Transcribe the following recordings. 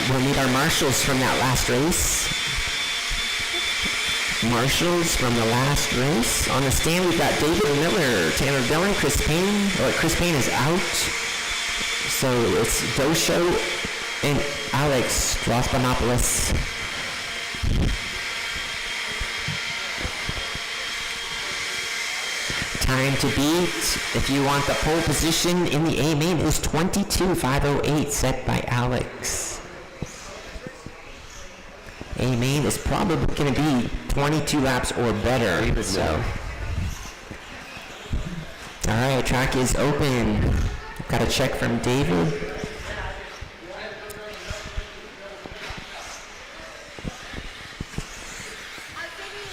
we'll meet our marshals from that last race. Marshals from the last race. On the stand, we've got David Miller, Tanner Dillon, Chris Payne. Chris Payne is out. So it's Dosho and Alex Strasbanopoulos. Time to beat, if you want the pole position in the A main, is 22.508, set by Alex. A main is probably going to be 22 laps or better. So, all right, track is open. Got a check from David.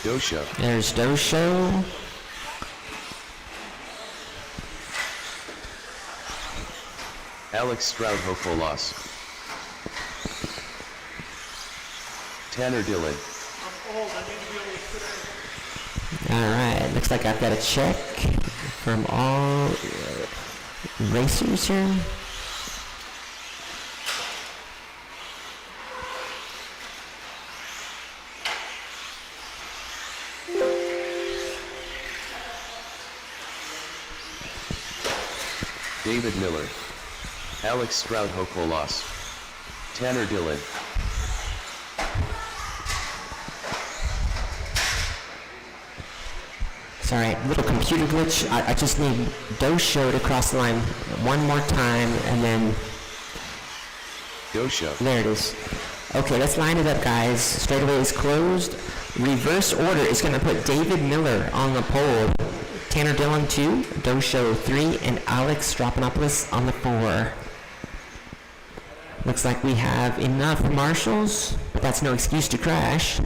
Dosho. There's Dosho. Alex Stroud Hofolos. Tanner Dillon. All right, looks like I've got a check from all racers here. David Miller. Alex Stroud Hofolos. Tanner Dillon. Sorry, little computer glitch. I just need Dosho to cross the line one more time, and then... Dosho. There it is. Okay, let's line it up, guys. Straightaway is closed. Reverse order is going to put David Miller on the pole. Tanner Dillon 2, Dosho 3, and Alex Strasbanopoulos on the 4. Looks like we have enough marshals, but that's no excuse to crash.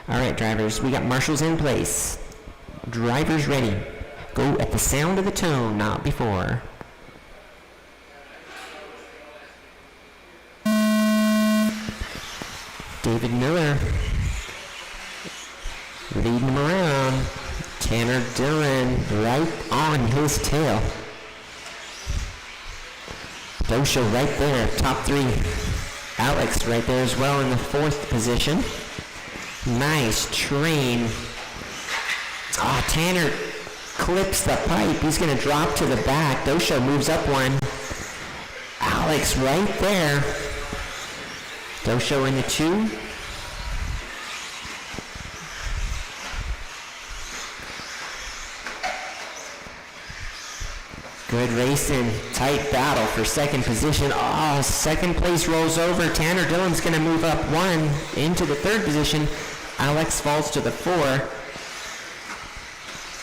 All right, drivers, we got marshals in place. Drivers ready. Go at the sound of the tone, not before. David Miller leading him around. Tanner Dillon right on his tail. Dosho right there, top 3. Alex right there as well in the 4th position. Nice train. Oh, Tanner clips the pipe. He's going to drop to the back. Dosho moves up one. Alex right there. Dosho in the 2. Good racing, tight battle for second position. Oh, second place rolls over. Tanner Dillon's going to move up 1 into the 3rd position. Alex falls to the 4.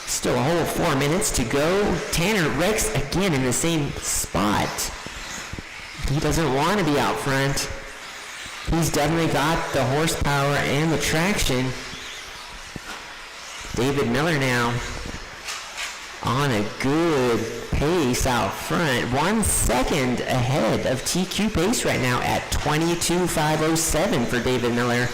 Still a whole 4 minutes to go. Tanner wrecks again in the same spot. He doesn't want to be out front. He's definitely got the horsepower and the traction. David Miller now on a good pace out front. 1 second ahead of TQ pace right now at 22.507 for David Miller.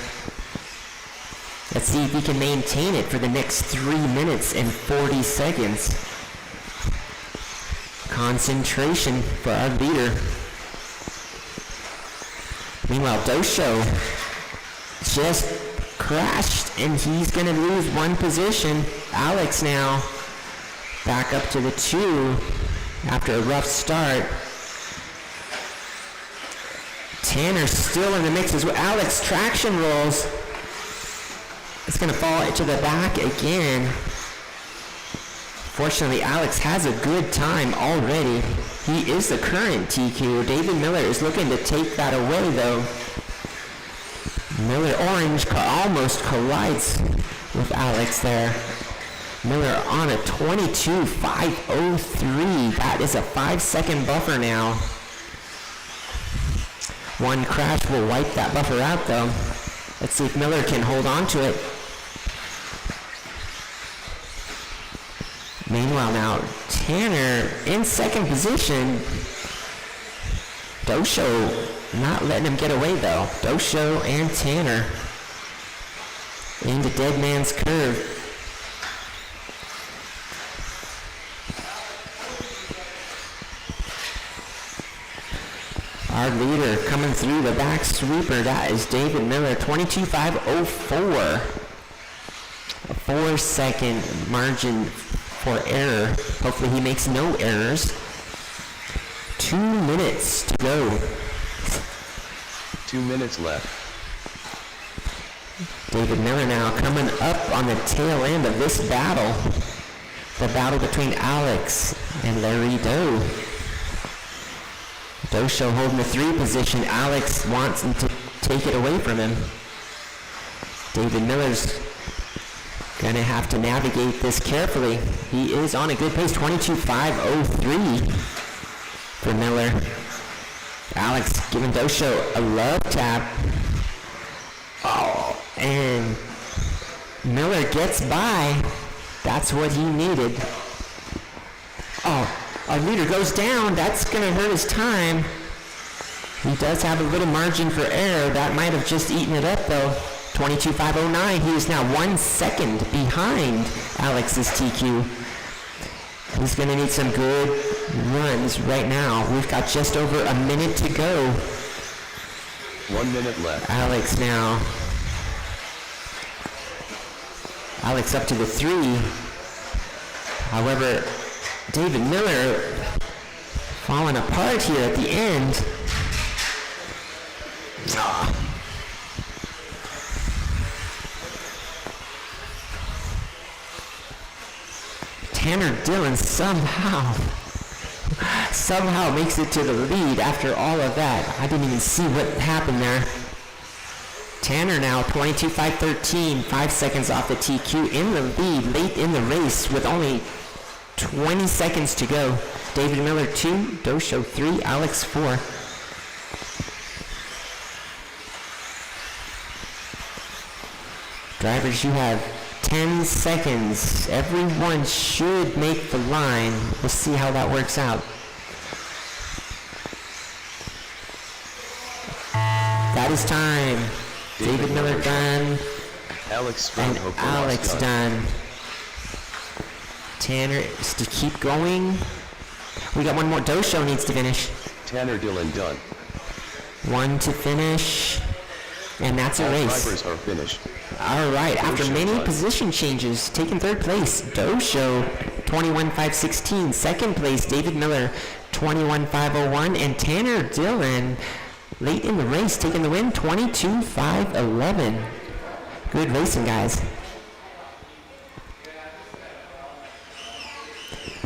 Let's see if he can maintain it for the next 3 minutes and 40 seconds. Concentration for our leader. Meanwhile, Dosho just crashed and he's going to lose 1 position. Alex now back up to the 2 after a rough start. Tanner still in the mix as well. Alex traction rolls. It's going to fall to the back again. Fortunately, Alex has a good time already. He is the current TQ. David Miller is looking to take that away, though. Miller Orange almost collides with Alex there. Miller on a 22.503. That is a 5-second buffer now. 1 crash will wipe that buffer out, though. Let's see if Miller can hold on to it. Meanwhile now, Tanner in 2nd position. Dosho not letting him get away though. Dosho and Tanner into Dead Man's Curve. Our leader coming through the back sweeper, that is David Miller, 22.504. A 4-second margin for error. Hopefully he makes no errors. 2 minutes to go. 2 minutes left. David Miller now coming up on the tail end of this battle. The battle between Alex and Larry Doe. Doe holding the 3 position. Alex wants him to take it away from him. David Miller's gonna have to navigate this carefully. He is on a good pace, 22.503 for Miller. Alex giving Doe a love tap. Oh, and Miller gets by. That's what he needed. Oh, our leader goes down. That's going to hurt his time. He does have a little margin for error. That might have just eaten it up, though. 22.509. He is now 1 second behind Alex's TQ. He's going to need some good runs right now. We've got just over a minute to go. 1 minute left. Alex now. Alex up to the 3. However, David Miller falling apart here at the end. Tanner Dillon somehow makes it to the lead after all of that. I didn't even see what happened there. Tanner now 22.513, 5 seconds off the TQ, in the lead late in the race with only 20 seconds to go. David Miller 2, Doe 3, Alex 4. Drivers, you have 10 seconds. Everyone should make the line. We'll see how that works out. That is time. David Miller done. Alex and Alex done. Tanner is to keep going. We got one more. Doe needs to finish. Tanner Dillon done. 1 to finish. And that's a race. Drivers are finished. All right, after many position changes, taking 3rd place, Doe 21.516. 2nd place, David Miller, 21.501. And Tanner Dillon, late in the race, taking the win, 22.511. Good racing, guys.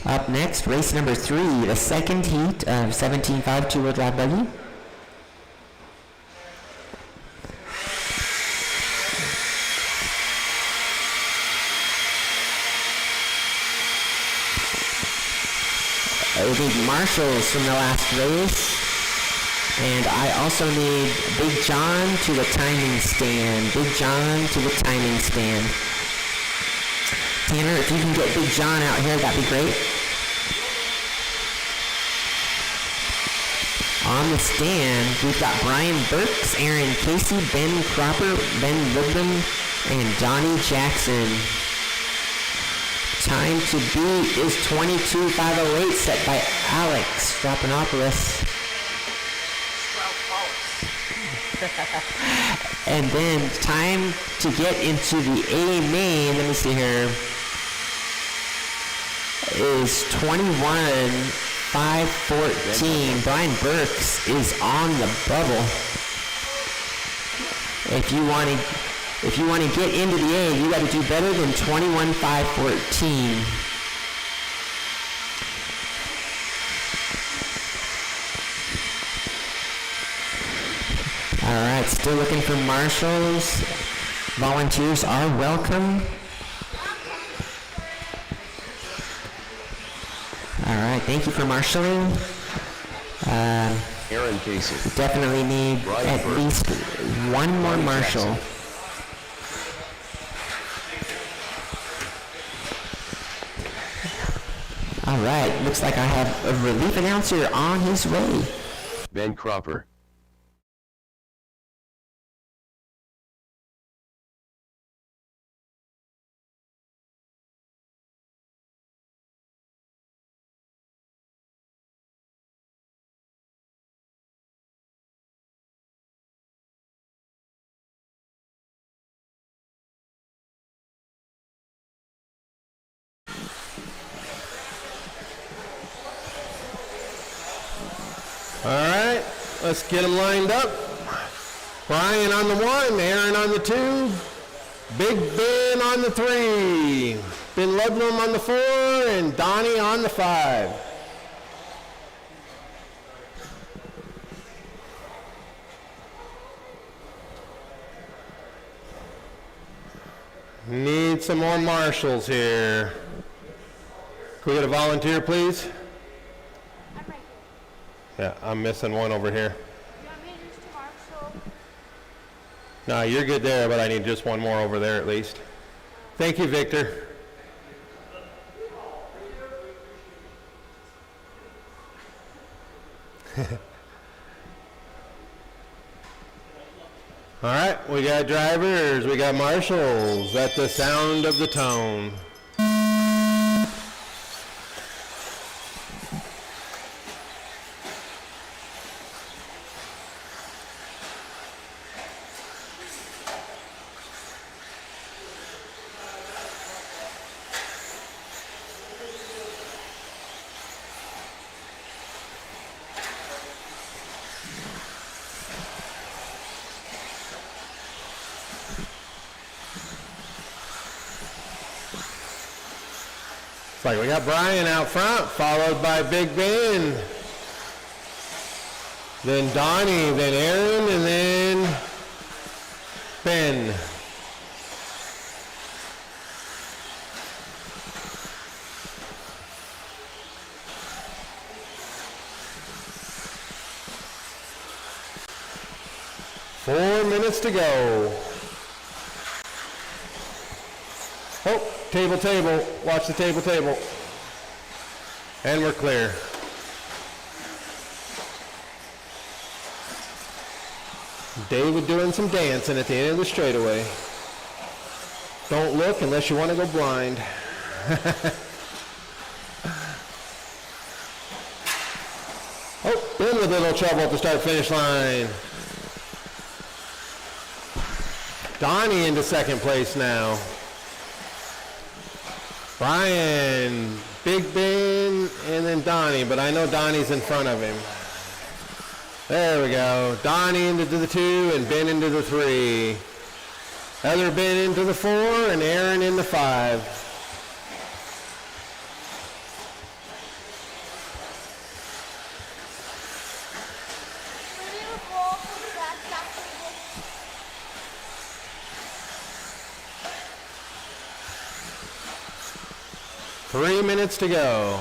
Up next, race number 3, the 2nd heat of 17.5 two-wheel drive buggy. We need marshals from the last race. And I also need Big John to the timing stand. Big John to the timing stand. Tanner, if you can get Big John out here, that'd be great. On the stand, we've got Brian Burks, Aaron Casey, Ben Cropper, Ben Woodman, and Donnie Jackson. Time to beat is 22.508, set by Alex Strapanopoulos. And then time to get into the A main, let me see here, is 21.514. Brian Burks is on the bubble. If you want to get into the A, you got to do better than 21.514. All right, still looking for marshals. Volunteers are welcome. All right, thank you for marshaling. Aaron Casey. Definitely need Brian at Burke. least one more Donnie marshal. Jackson. All right, looks like I have a relief announcer on his way. Ben Cropper. let's get them lined up. Brian on the 1, Aaron on the 2, Big Ben on the 3, Ben Ludlam on the 4, and Donnie on the 5. Need some more marshals here. Can we get a volunteer, please? I'm right here. Yeah, I'm missing one over here. You want me to just marshal? No, you're good there, but I need just one more over there at least. Thank you, Victor. All right, we got drivers, we got marshals at the sound of the tone. Like we got Brian out front, followed by Big Ben, then Donnie, then Aaron, and then Ben. Four minutes to go. Oh. Table, table, watch the table, table. And we're clear. David doing some dancing at the end of the straightaway. Don't look unless you want to go blind. Oh, in with a little trouble at the start-finish line. Donnie into second place now. Brian, Big Ben, and then Donnie, but I know Donnie's in front of him. There we go. Donnie into the 2 and Ben into the 3. Other Ben into the 4 and Aaron in the 5. Three minutes to go.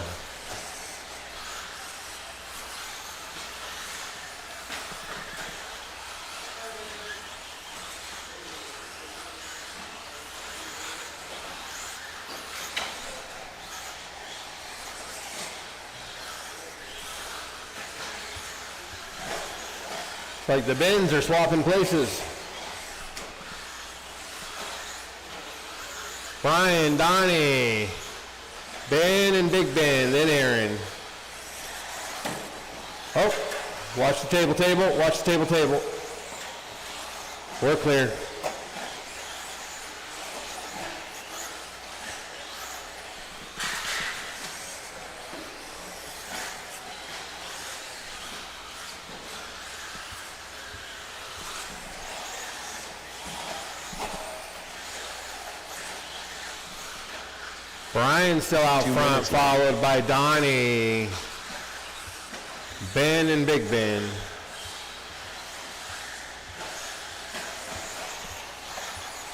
It's like the Bens are swapping places. Brian, Donnie, Ben and Big Ben, then Aaron. Oh, watch the table, table, watch the table, table. We're clear. Brian's still out front, followed by Donnie, Ben and Big Ben.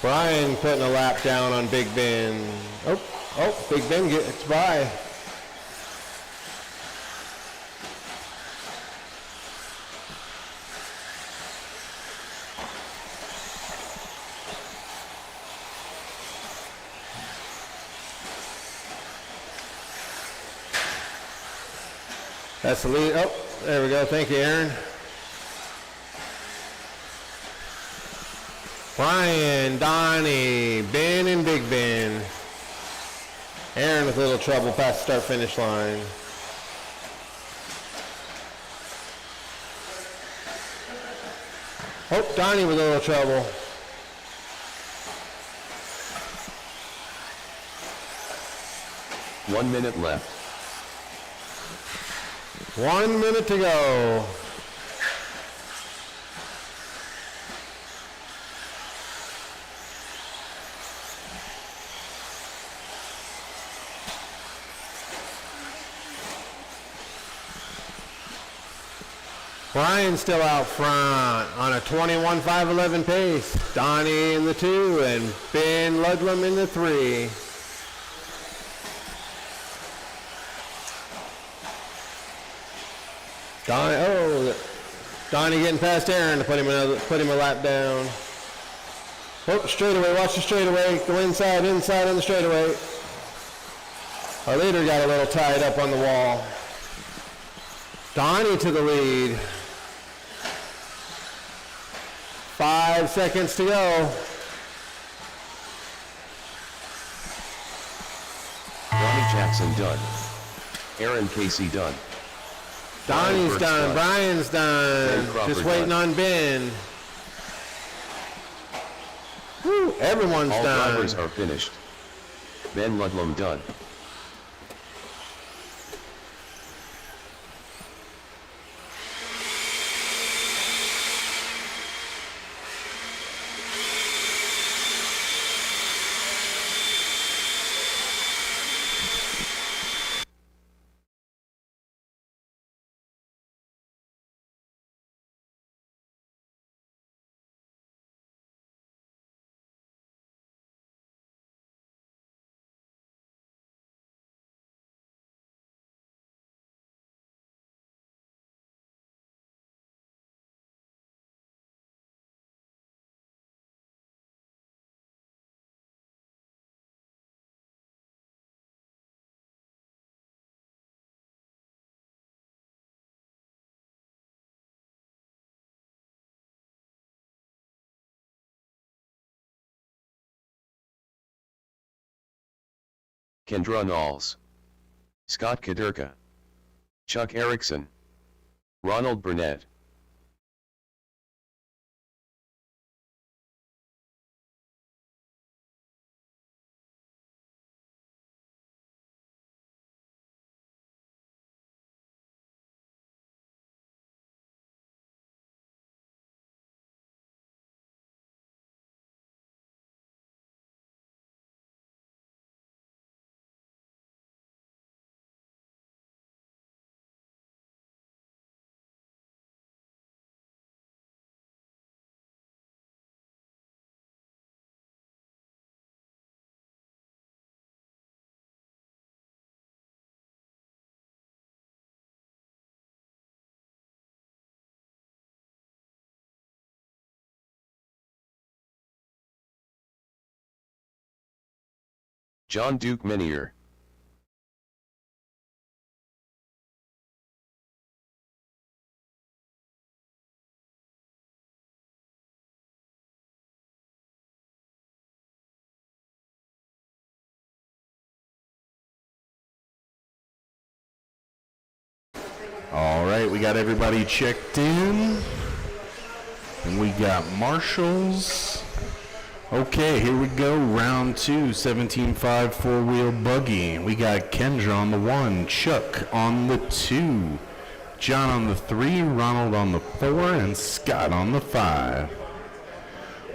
Brian putting a lap down on Big Ben. Oh, Big Ben gets by. That's the lead. Oh, there we go. Thank you, Aaron. Brian, Donnie, Ben, and Big Ben. Aaron with a little trouble past the start-finish line. Oh, Donnie with a little trouble. One minute left. 1 minute to go. Brian's still out front on a 21.511 pace. Donnie in the 2 and Ben Ludlam in the 3. Donnie getting past Aaron to put him a lap down. Oh, straightaway, watch the straightaway. Go inside on the straightaway. Our leader got a little tied up on the wall. Donnie to the lead. 5 seconds to go. Ronnie Jackson done. Aaron Casey done. Donnie's done. Brian's done. Just waiting on Ben. Woo, everyone's All done. All drivers are finished. Ben Ludlam done. Kendra Knowles, Scott Kaderka, Chuck Erickson, Ronald Burnett. John Duke Menier. All right, we got everybody checked in. And we got marshals. Okay, here we go. Round 2, 17.5 four-wheel buggy. We got Kendra on the 1, Chuck on the 2, John on the 3, Ronald on the 4, and Scott on the 5.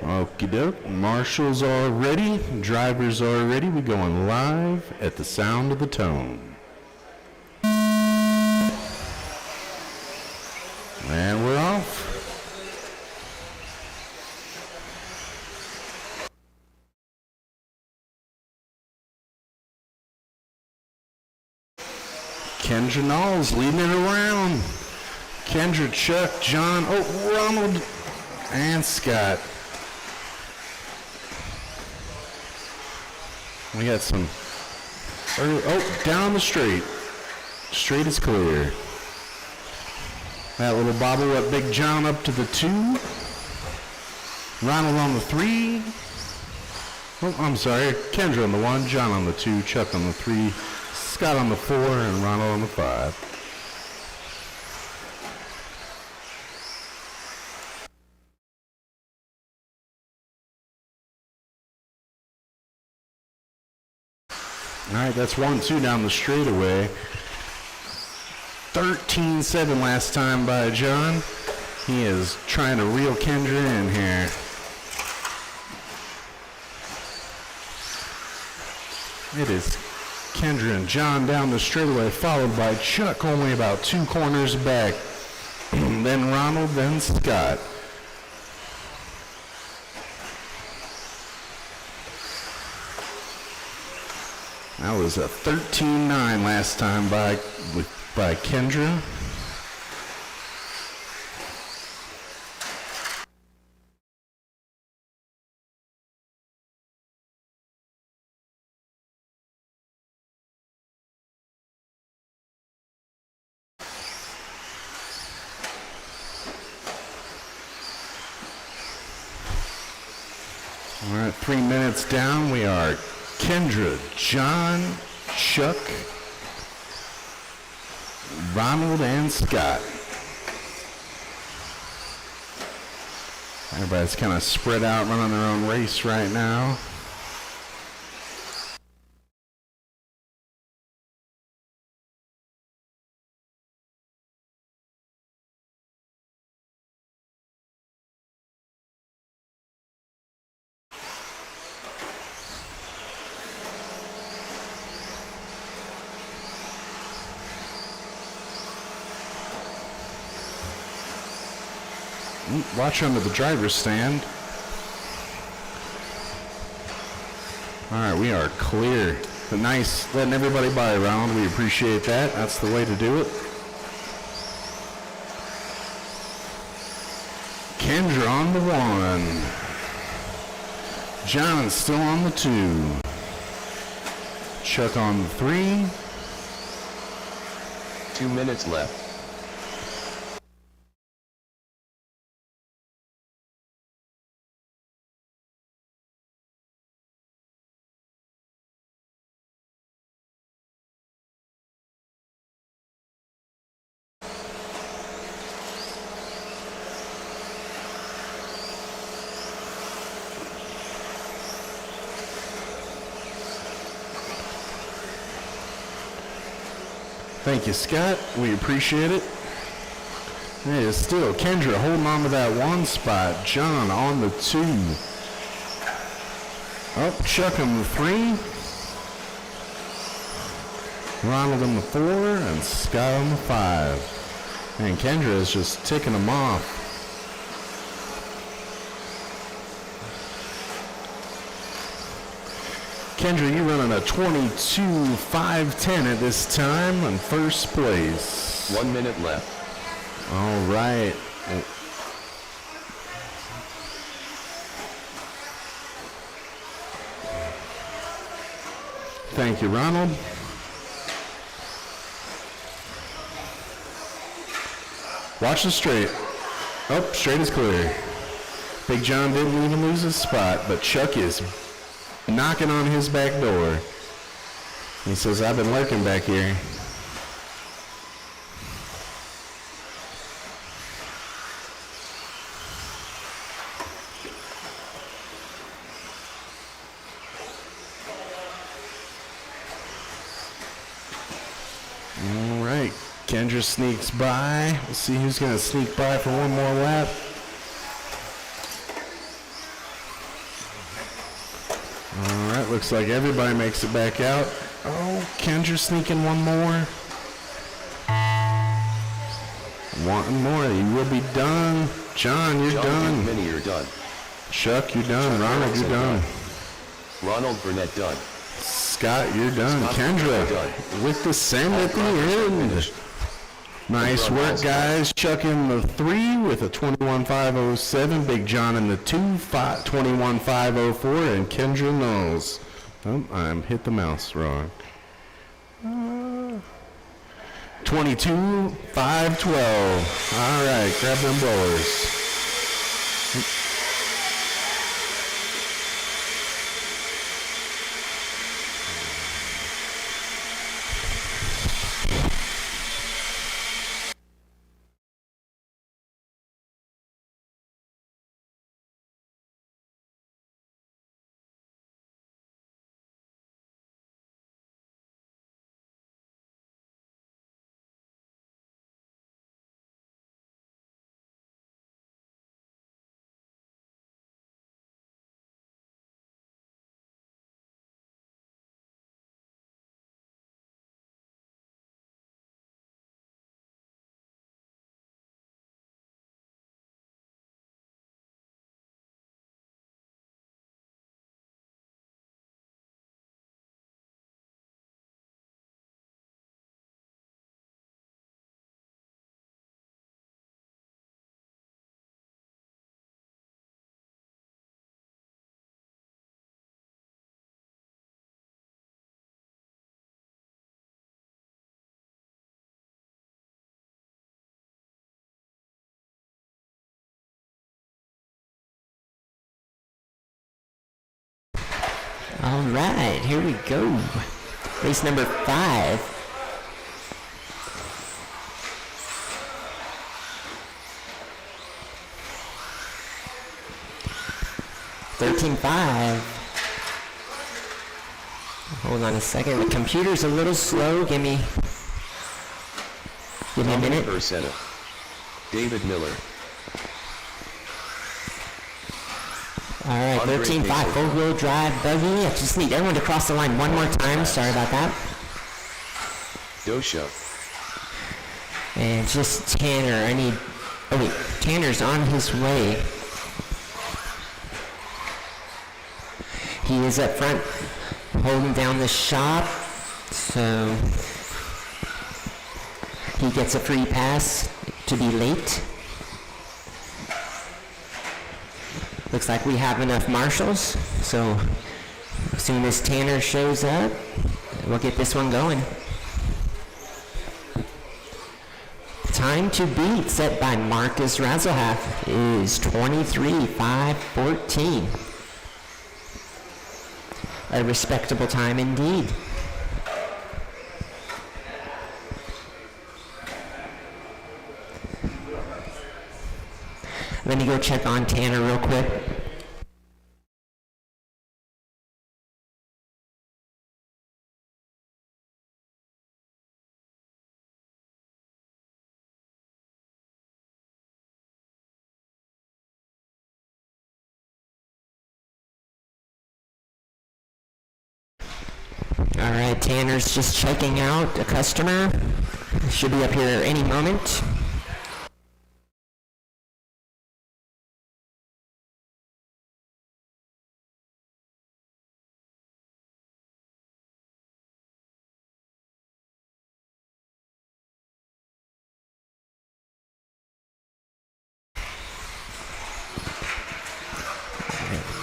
Okie doke. Marshals are ready. Drivers are ready. We're going live at the sound of the tone. And we're off. Kendra Knowles leading it around. Kendra, Chuck, John, Ronald, and Scott. We got some, down the straight. Straight is clear. That little bobble up Big John up to the 2. Ronald on the 3. Oh, I'm sorry. Kendra on the 1, John on the 2, Chuck on the 3, Scott on the 4, and Ronald on the 5. All right, that's 1-2 down the straightaway. 13-7 last time by John. He is trying to reel Kendra in here. It is Kendra and John down the straightaway, followed by Chuck only about 2 corners back. Then then Ronald, then Scott. That was a 13-9 last time by Kendra. All right, 3 minutes down. We are Kendra, John, Chuck, Ronald, and Scott. Everybody's kind of spread out running their own race right now. Watch under the driver's stand. All right, we are clear. But nice letting everybody by, Ronald. We appreciate that. That's the way to do it. Kendra on the 1. John still on the 2. Chuck on the 3. 2 minutes left. Thank you, Scott. We appreciate it. It is still Kendra holding on to that 1 spot. John on the 2. Oh, Chuck on the 3. Ronald on the 4. And Scott on the 5. And Kendra is just ticking them off. Kendra, you running a 22.510 at this time in first place. 1 minute left. All right. Thank you, Ronald. Watch the straight. Oh, straight is clear. Big John didn't even lose his spot, but Chuck is knocking on his back door. He says, I've been lurking back here. All right, Kendra sneaks by. We'll see who's going to sneak by for one more lap. All right, looks like everybody makes it back out. Oh, Kendra sneaking one more. Wanting more. You will be done. John, you're done. Minnie, you're done. Chuck, you're done. Ronald, you're done. Ronald Burnett done. Scott, you're done. Scott, Kendra, you're done. with the send at the end. Finished. Nice work, guys. Chuck in the 3 with a 21.507. Big John in the 2, 21.504. And Kendra Knowles. Oh, I hit the mouse wrong. 22.512. All right, grab them blowers. All right, here we go. Race number 5. $13.5. Hold on a second. The computer's a little slow. Give me a minute. Percent. David Miller. All right, 13.5 four-wheel drive buggy. I just need everyone to cross the line one more time. Sorry about that. Dosha. And just Tanner. Oh wait, Tanner's on his way. He is up front holding down the shop, so he gets a free pass to be late. Looks like we have enough marshals, so as soon as Tanner shows up, we'll get this one going. Time to beat set by Marcus Razelhaff is 23:5:14. A respectable time indeed. Let me go check on Tanner real quick. All right, Tanner's just checking out a customer. Should be up here any moment.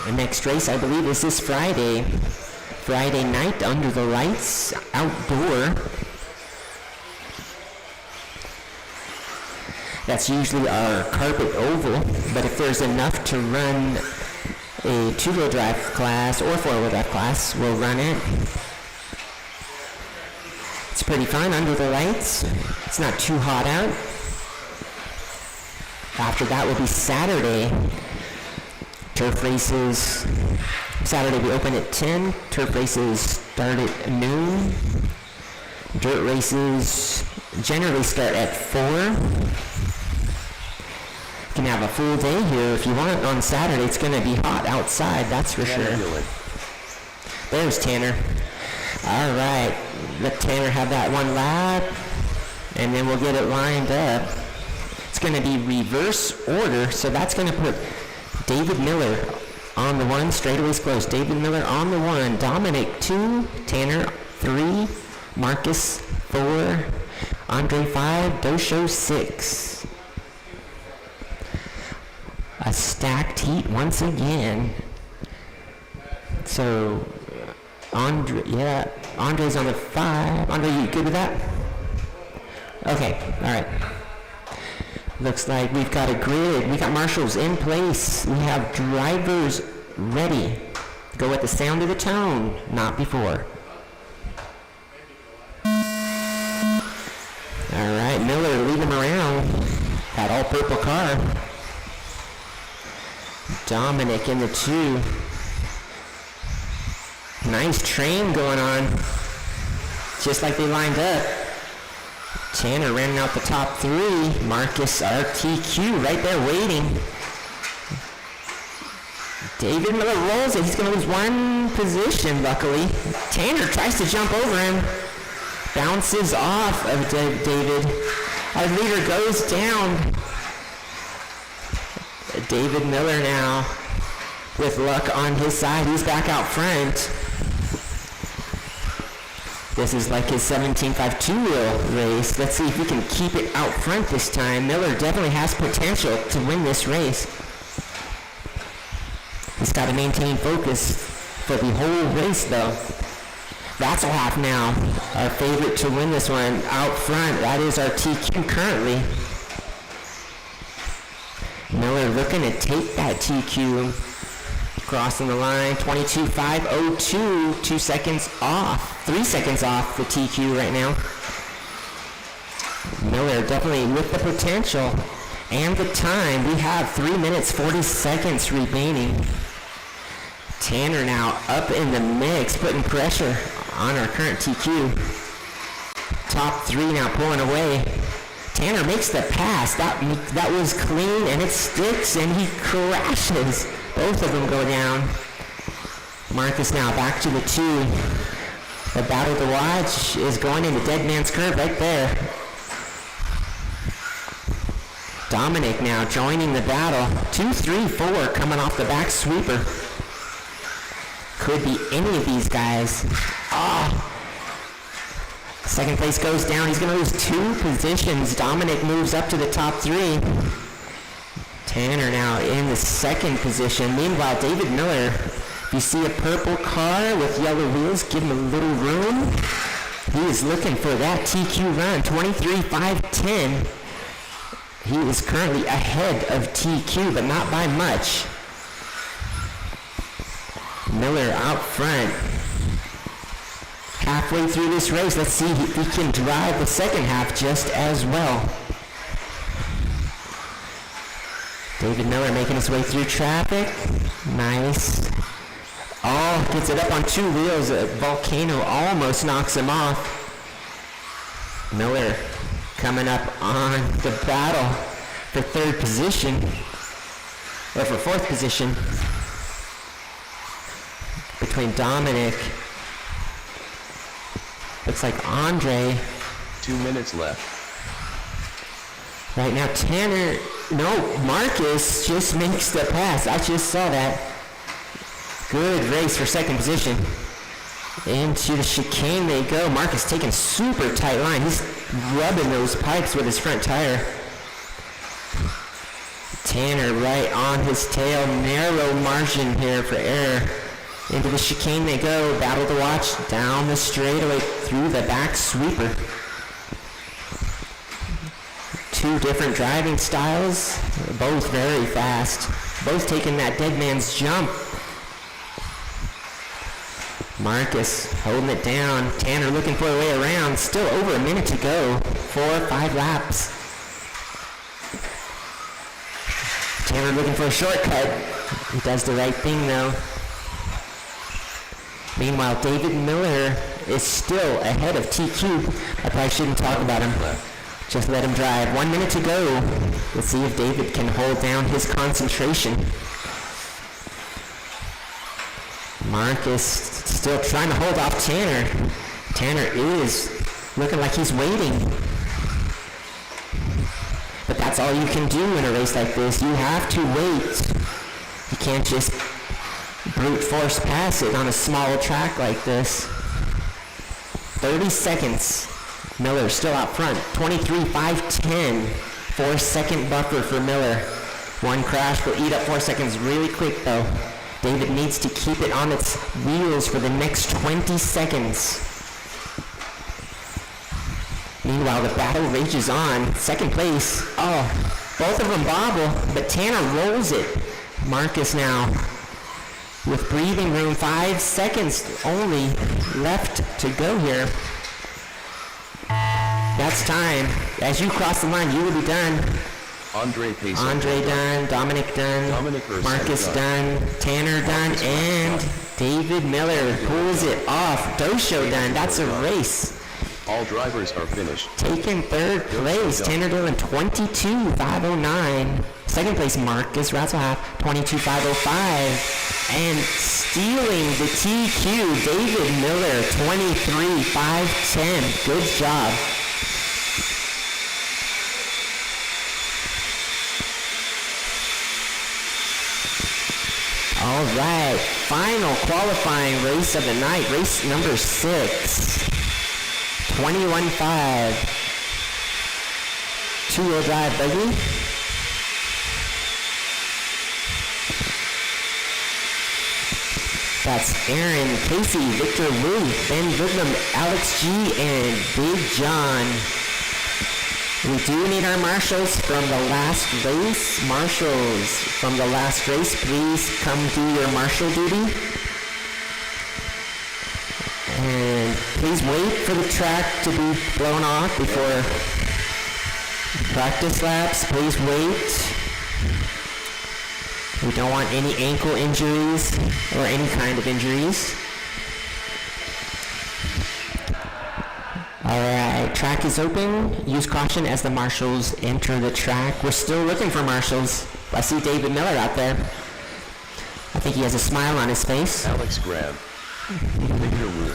The next race, I believe, is this Friday night, under the lights, outdoor. That's usually our carpet oval, but if there's enough to run a two-wheel drive class or four-wheel drive class, we'll run it. It's pretty fun under the lights. It's not too hot out. After that will be Saturday. Turf races, Saturday we open at 10. Turf races start at noon. Dirt races generally start at 4. You can have a full day here if you want. On Saturday, it's going to be hot outside, that's for sure. There's Tanner. All right, let Tanner have that one lap, and then we'll get it lined up. It's going to be reverse order, so that's going to put David Miller on the 1, straightaways closed. David Miller on the 1, Dominic 2, Tanner 3, Marcus 4, Andre 5, Dosho 6. A stacked heat once again. So, Andre's on the 5. Andre, you good with that? Okay, all right. Looks like we've got a grid. We got marshals in place. We have drivers ready. Go at the sound of the tone, not before. All right, Miller lead him around. That all purple car. Dominic in the 2. Nice train going on. Just like they lined up. Tanner running out the top 3. Marcus RTQ right there waiting. David Miller rolls it. He's going to lose 1 position, luckily. Tanner tries to jump over him. Bounces off of David. Our leader goes down. David Miller now with luck on his side. He's back out front. This is like his 17.5 two-wheel race. Let's see if he can keep it out front this time. Miller definitely has potential to win this race. He's got to maintain focus for the whole race, though. Ratzelhaff now, our favorite to win this one out front. That is our TQ currently. Miller looking to take that TQ. crossing the line, 22.502, 2 seconds off, 3 seconds off the TQ right now. Miller definitely with the potential and the time. We have 3 minutes, 40 seconds remaining. Tanner now up in the mix, putting pressure on our current TQ. Top 3 now pulling away. Tanner makes the pass. That was clean, and it sticks, and he crashes. Both of them go down. Marcus now back to the 2. The battle to watch is going into Dead Man's Curve right there. Dominic now joining the battle. 2, 3, 4 coming off the back sweeper. Could be any of these guys. Second place goes down. He's going to lose 2 positions. Dominic moves up to the top 3. Tanner now in the second position. Meanwhile, David Miller, if you see a purple car with yellow wheels, give him a little room. He is looking for that TQ run, 23.510. He is currently ahead of TQ, but not by much. Miller out front. Halfway through this race, let's see if he can drive the second half just as well. David Miller making his way through traffic. Nice. Oh, gets it up on 2 wheels. A volcano almost knocks him off. Miller coming up on the battle for 3rd position, or for 4th position, between Dominic, looks like Andre. 2 minutes left. Right now, Tanner, no, Marcus just makes the pass. I just saw that. Good race for 2nd position. Into the chicane they go. Marcus taking super tight line. He's rubbing those pipes with his front tire. Tanner right on his tail. Narrow margin here for error. Into the chicane they go. Battle to watch. Down the straightaway through the back sweeper. 2 different driving styles. Both very fast. Both taking that dead man's jump. Marcus holding it down. Tanner looking for a way around. Still over a minute to go. 4 or 5 laps. Tanner looking for a shortcut. He does the right thing though. Meanwhile, David Miller is still ahead of TQ. I probably shouldn't talk about him. Just let him drive. 1 minute to go. Let's see if David can hold down his concentration. Marcus still trying to hold off Tanner. Tanner is looking like he's waiting. But that's all you can do in a race like this. You have to wait. You can't just brute force pass it on a small track like this. 30 seconds. Miller still out front. 23.510. 4-second buffer for Miller. 1 crash will eat up 4 seconds really quick though. David needs to keep it on its wheels for the next 20 seconds. Meanwhile, the battle rages on. 2nd place. Oh, both of them bobble, but Tanner rolls it. Marcus now with breathing room. 5 seconds only left to go here. That's time. As you cross the line, you will be done. Andre done, Dominic done, Marcus done, Tanner done, and David Miller pulls it off. Dosho done. That's a race. All drivers are finished. Taking 3rd place, Tanner Dillon, 22.509. 2nd place, Marcus Ratzelhoff, 22.505. And stealing the TQ, David Miller, 23.510. Good job. All right, final qualifying race of the night, race number 6. 21.5. 2-wheel drive buggy. That's Aaron, Casey, Victor Wu, Ben Goodman, Alex G, and Big John. We do need our marshals from the last race. Marshals from the last race, please come do your marshal duty. And please wait for the track to be blown off before practice laps. Please wait. We don't want any ankle injuries or any kind of injuries. Alright, track is open. Use caution as the marshals enter the track. We're still looking for marshals. I see David Miller out there. I think he has a smile on his face. Alex Graham. Victor Wu.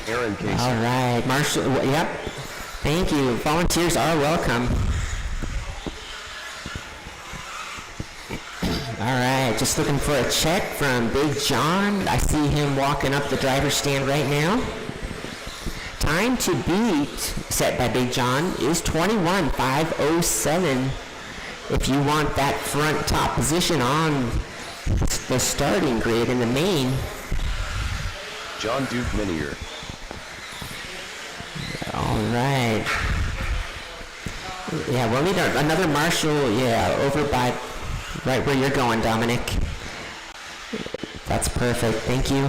Aaron Casey. Alright, marshal, yep. Thank you. Volunteers are welcome. Alright, just looking for a check from Big John. I see him walking up the driver's stand right now. Time to beat, set by Big John, is 21:507. If you want that front top position on the starting grid in the main. John Duke Minier. Alright. Yeah, we'll need another marshal, over by right where you're going, Dominic. That's perfect, thank you.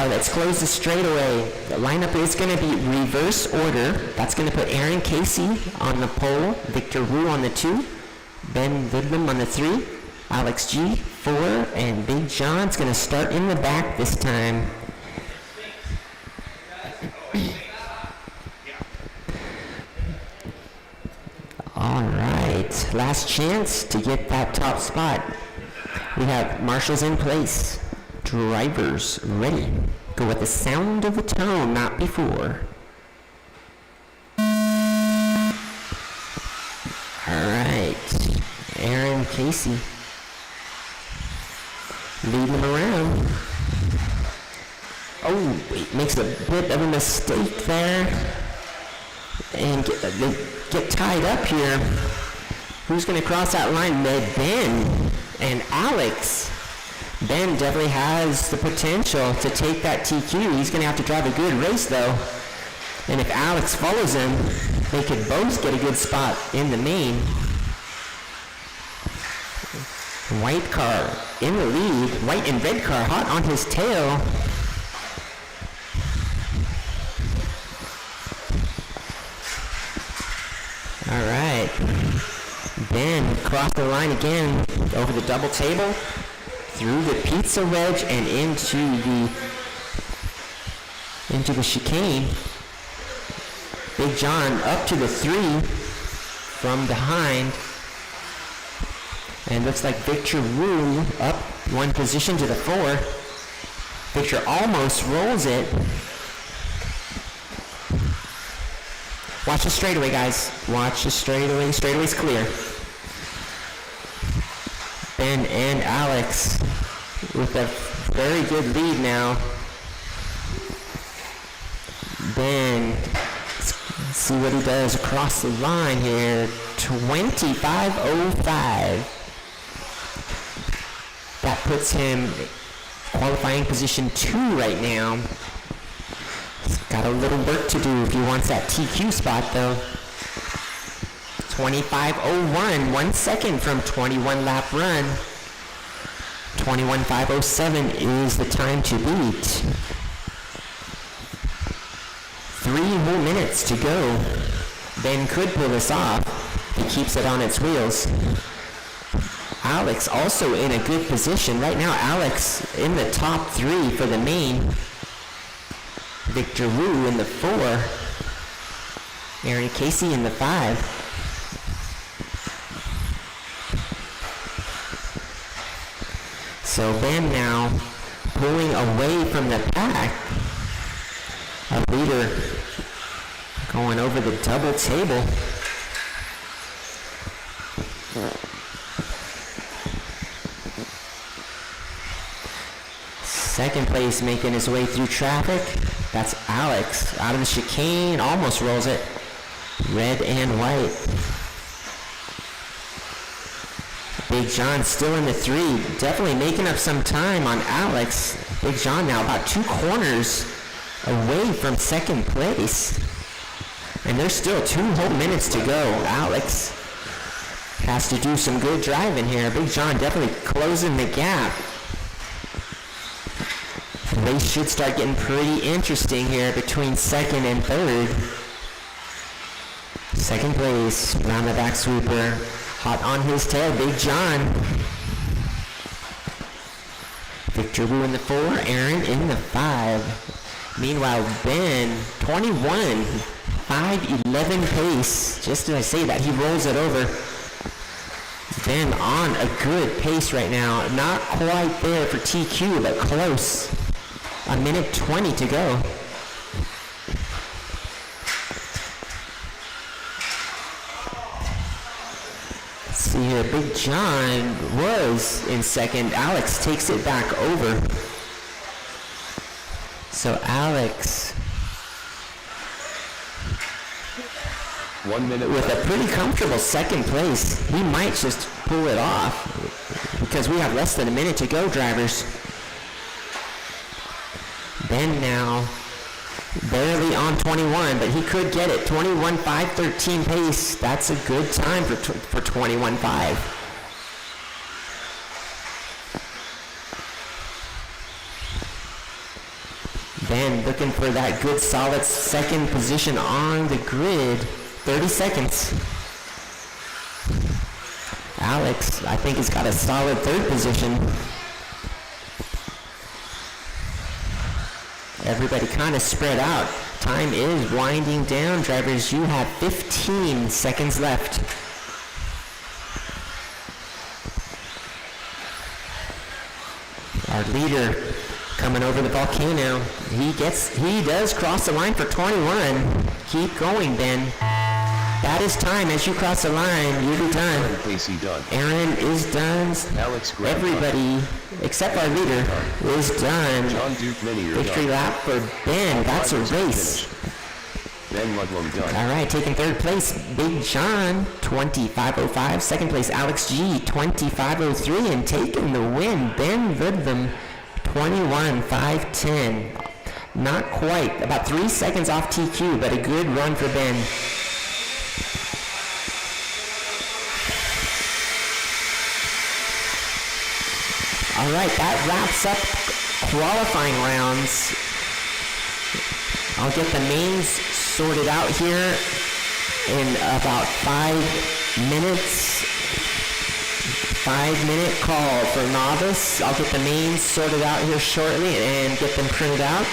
Let's close the straightaway. The lineup is going to be reverse order. That's going to put Aaron Casey on the pole, Victor Wu on the 2, Ben Vidlam on the 3, Alex G, 4, and Big John's going to start in the back this time. All right, last chance to get that top spot. We have marshals in place. Drivers ready. Go with the sound of the tone, not before. Alright. Aaron Casey. Leading him around. Oh, he makes a bit of a mistake there. And they get tied up here. Who's going to cross that line? Ben and Alex. Ben definitely has the potential to take that TQ. He's going to have to drive a good race, though. And if Alex follows him, they could both get a good spot in the main. White car in the lead. White and red car hot on his tail. All right. Ben crossed the line again over the double table. Through the pizza wedge and into the chicane. Big John up to the 3 from behind. And looks like Victor Wu up one position to the 4. Victor almost rolls it. Watch the straightaway, guys. Watch the straightaway. Straightaway's clear. Ben and Alex with a very good lead now. Ben, let's see what he does across the line here. 25:05. That puts him qualifying position 2 right now. He's got a little work to do if he wants that TQ spot, though. 25:01, 1 second from 21 lap run. 21:507 is the time to beat. 3 more minutes to go. Ben could pull this off. He keeps it on its wheels. Alex also in a good position. Right now, Alex in the top 3 for the main. Victor Wu in the 4. Aaron Casey in the 5. So Ben now pulling away from the pack. A leader going over the double table. Second place making his way through traffic. That's Alex out of the chicane, almost rolls it. Red and white. Big John still in the 3, definitely making up some time on Alex. Big John now about 2 corners away from second place. And there's still 2 whole minutes to go. Alex has to do some good driving here. Big John definitely closing the gap. The race should start getting pretty interesting here between second and third. Second place, round the back sweeper. Hot on his tail, Big John. Victor Wu in the 4, Aaron in the 5. Meanwhile, Ben, 21, 5:11 pace. Just as I say that, he rolls it over. Ben on a good pace right now. Not quite there for TQ, but close. A minute 20 to go. Let's see here, Big John was in second. Alex takes it back over. So Alex, 1 minute with left. a pretty comfortable second place, he might just pull it off because we have less than a minute to go, drivers. Ben now barely on 21, but he could get it. 21.513 pace. That's a good time for 21.5. Ben looking for that good solid second position on the grid. 30 seconds. Alex, I think, has got a solid third position. Everybody kind of spread out. Time is winding down, drivers. You have 15 seconds left. Our leader coming over the volcano. He does cross the line for 21. Keep going, Ben. That is time. As you cross the line, you'll be done. Aaron Pacey done. Aaron is done. Alex Grant Everybody, except our leader, is done. John Duke Minier Victory done. lap for Ben. That's a race. Ben Ludlam done. All right, taking third place, Big John, 25.05. Second place, Alex G, 25.03. And taking the win, Ben Ludlam, 21.510. Not quite, about 3 seconds off TQ, but a good run for Ben. All right, that wraps up qualifying rounds. I'll get the mains sorted out here in about 5 minutes. 5-minute call for novice. I'll get the mains sorted out here shortly and get them printed out.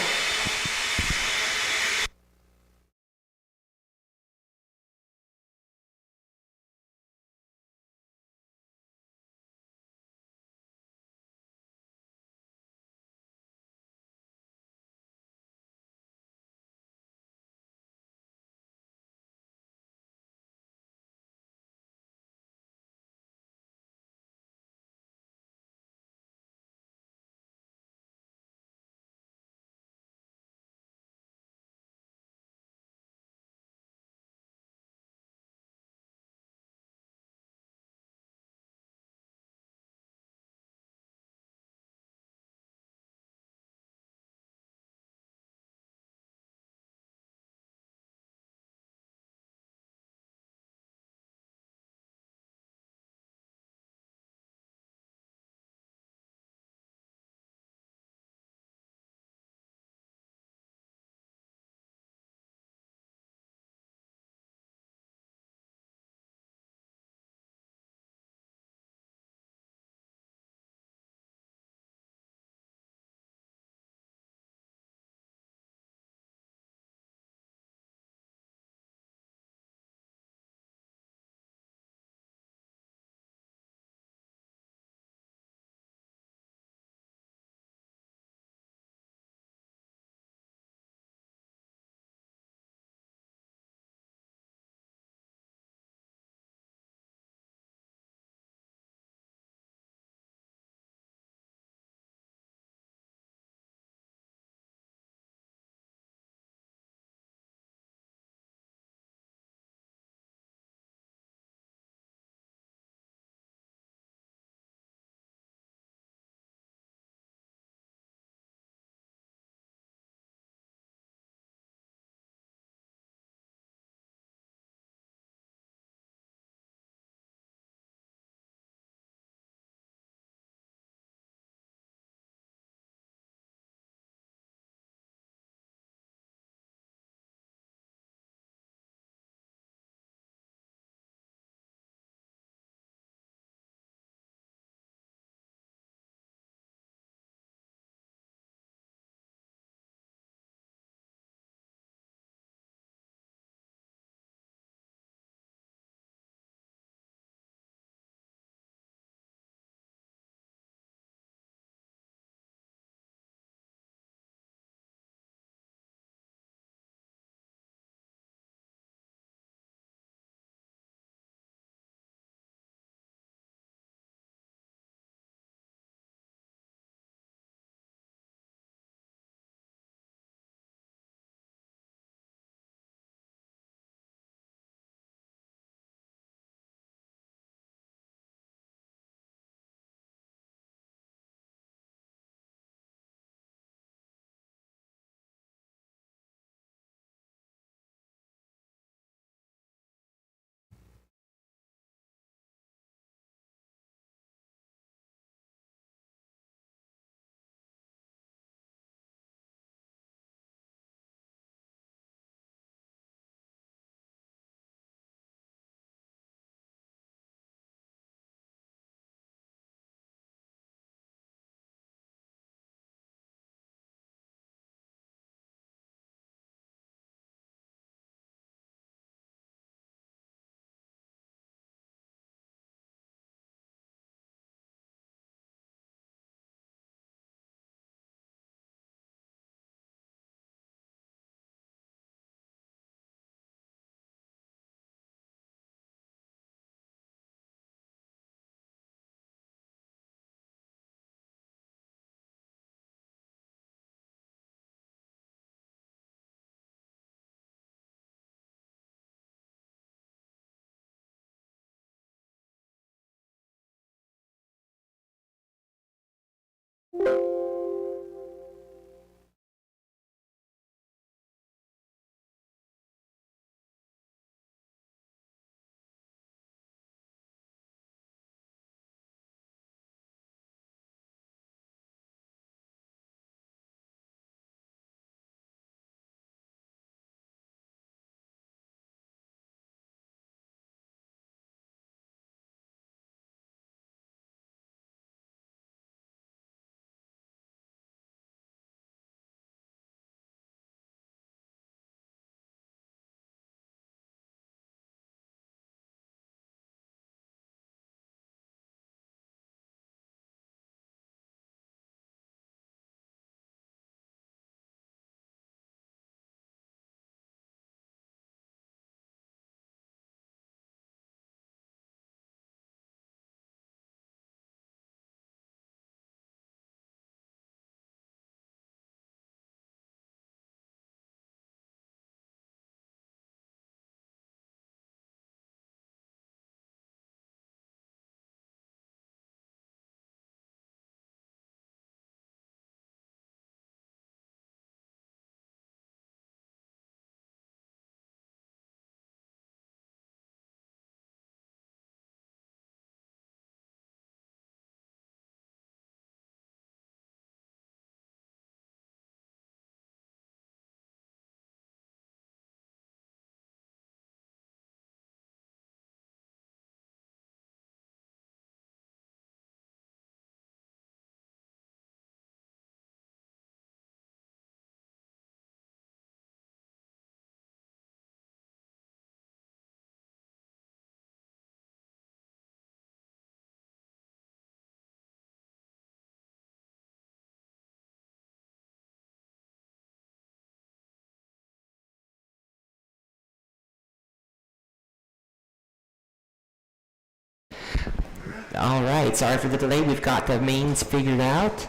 All right, sorry for the delay. We've got the mains figured out.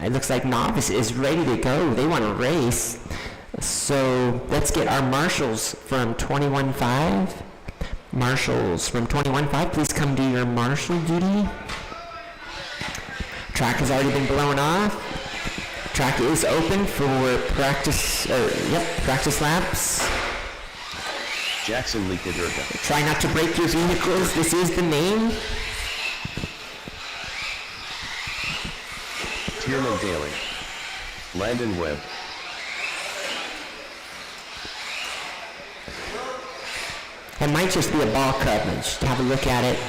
It looks like Novice is ready to go. They want to race. So let's get our marshals from 21.5. Marshals from 21.5, please come do your marshal duty. Track has already been blown off. Track is open for practice, practice laps. Jackson Leakadurka. Try not to break your vehicles. This is the main. Tiernan Daly. Landon Webb. It might just be a ball cut, but just have a look at it.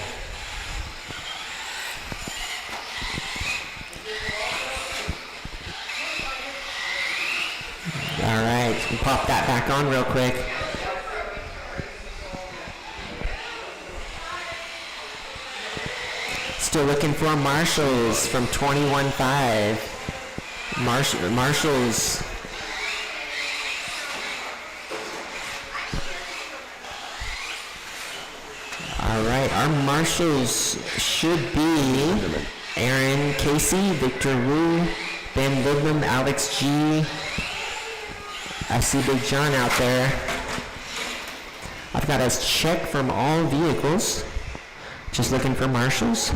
All right, we'll pop that back on real quick. Still looking for marshals from 21.5. Marshals. All right, our marshals should be Aaron Casey, Victor Wu, Ben Lidlam, Alex G. I see Big John out there. I've got us check from all vehicles. Just looking for marshals.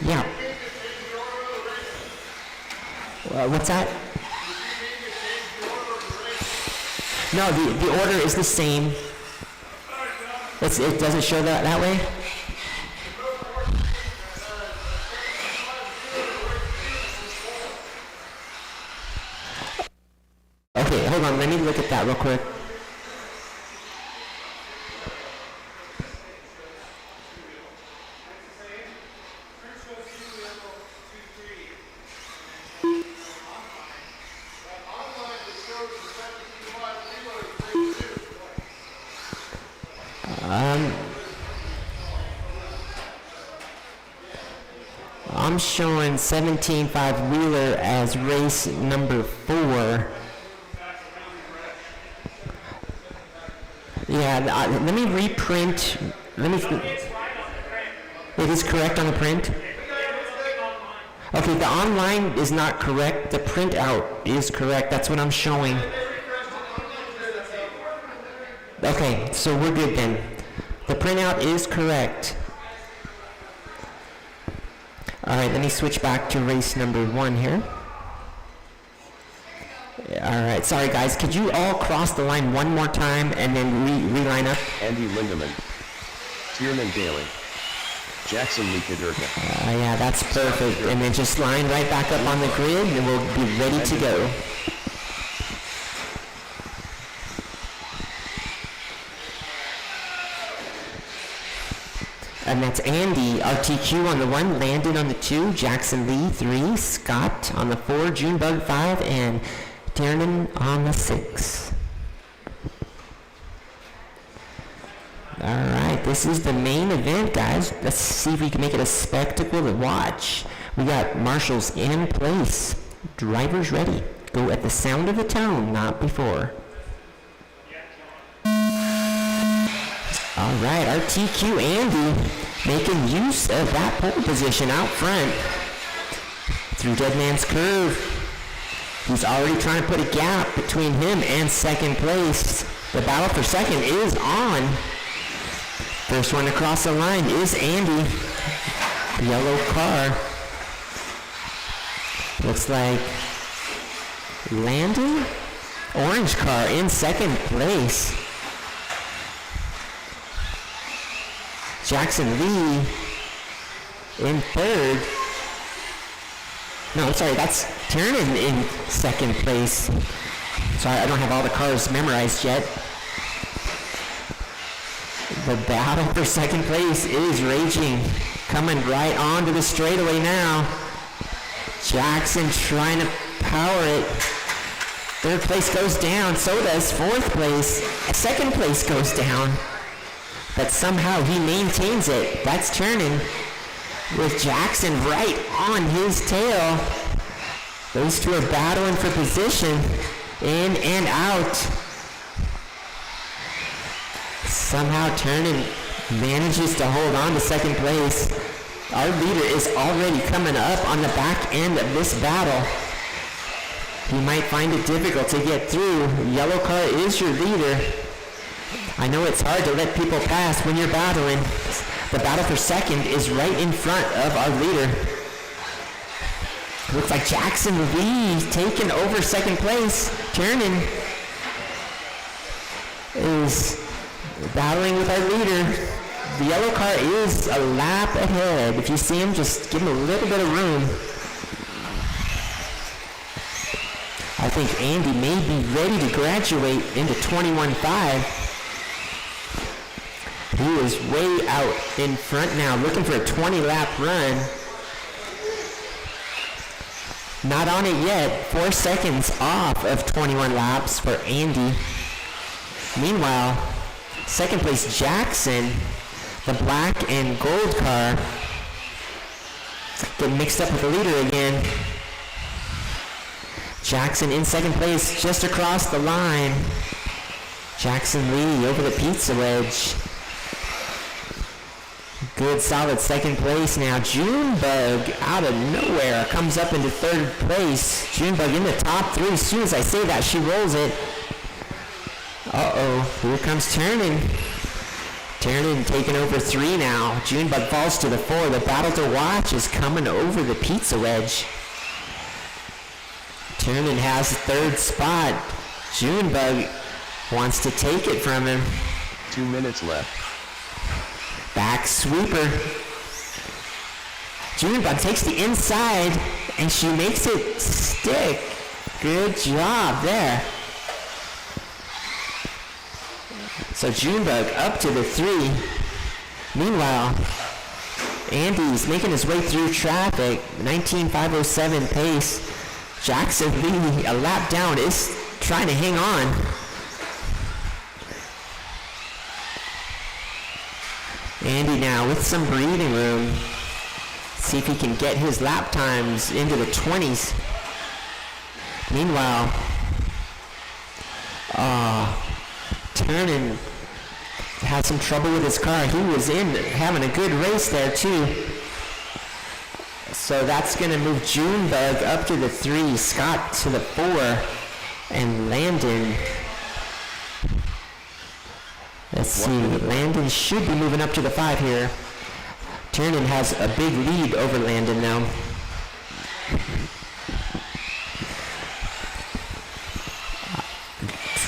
Yeah. What's that? No, the order is the same. It doesn't show that way? Okay, hold on. Let me look at that real quick. I'm showing 17.5 Wheeler as race number 4. Yeah, let me reprint. It is correct on the print? Okay, the online is not correct. The printout is correct. That's what I'm showing. Okay, so we're good then. The printout is correct. All right, let me switch back to race number 1 here. All right, sorry guys, could you all cross the line one more time and then re-line up? Andy Lindemann, Tiernan Daly, Jackson Lee Kaderka. Yeah, that's perfect. And then just line right back up on the grid and we'll be ready to go. And that's Andy, RTQ on the 1, Landon on the 2, Jackson Lee 3, Scott on the 4, Junebug 5, and Tiernan on the 6. Alright, this is the main event, guys. Let's see if we can make it a spectacle to watch. We got marshals in place, drivers ready. Go at the sound of the tone, not before. All right, our TQ Andy making use of that pole position out front through Dead Man's Curve. He's already trying to put a gap between him and second place. The battle for second is on. First one to cross the line is Andy. Yellow car. Looks like Landon. Orange car in second place. Jackson Lee in third. No, sorry, that's Tiernan in second place. Sorry, I don't have all the cars memorized yet. The battle for second place is raging. Coming right onto the straightaway now. Jackson trying to power it. Third place goes down, so does fourth place. Second place goes down. But somehow he maintains it. That's Tiernan with Jackson right on his tail. Those two are battling for position, in and out. Somehow Tiernan manages to hold on to second place. Our leader is already coming up on the back end of this battle. He might find it difficult to get through. Yellow car is your leader. I know it's hard to let people pass when you're battling. The battle for second is right in front of our leader. Looks like Jackson Lee taking over second place. Tiernan is battling with our leader. The yellow car is a lap ahead. If you see him, just give him a little bit of room. I think Andy may be ready to graduate into 21.5. He is way out in front now, looking for a 20-lap run. Not on it yet. 4 seconds off of 21 laps for Andy. Meanwhile, second place Jackson, the black and gold car, getting mixed up with the leader again. Jackson in second place, just across the line. Jackson Lee over the pizza wedge. Good solid second place now. Junebug out of nowhere comes up into third place. Junebug in the top 3. As soon as I say that, she rolls it. Uh-oh, here comes Tiernan. Tiernan taking over 3 now. Junebug falls to the 4. The battle to watch is coming over the pizza wedge. Tiernan has the third spot. Junebug wants to take it from him. 2 minutes left. Back sweeper. Junebug takes the inside and she makes it stick. Good job there. So Junebug up to the 3. Meanwhile, Andy's making his way through traffic. 19.507 pace. Jackson Lee, a lap down, is trying to hang on. Andy now with some breathing room. See if he can get his lap times into the 20s. Meanwhile, Tiernan had some trouble with his car. He was having a good race there too. So that's going to move Junebug up to the 3, Scott to the 4, and Landon. Let's see, Landon should be moving up to the 5 here. Tiernan has a big lead over Landon now.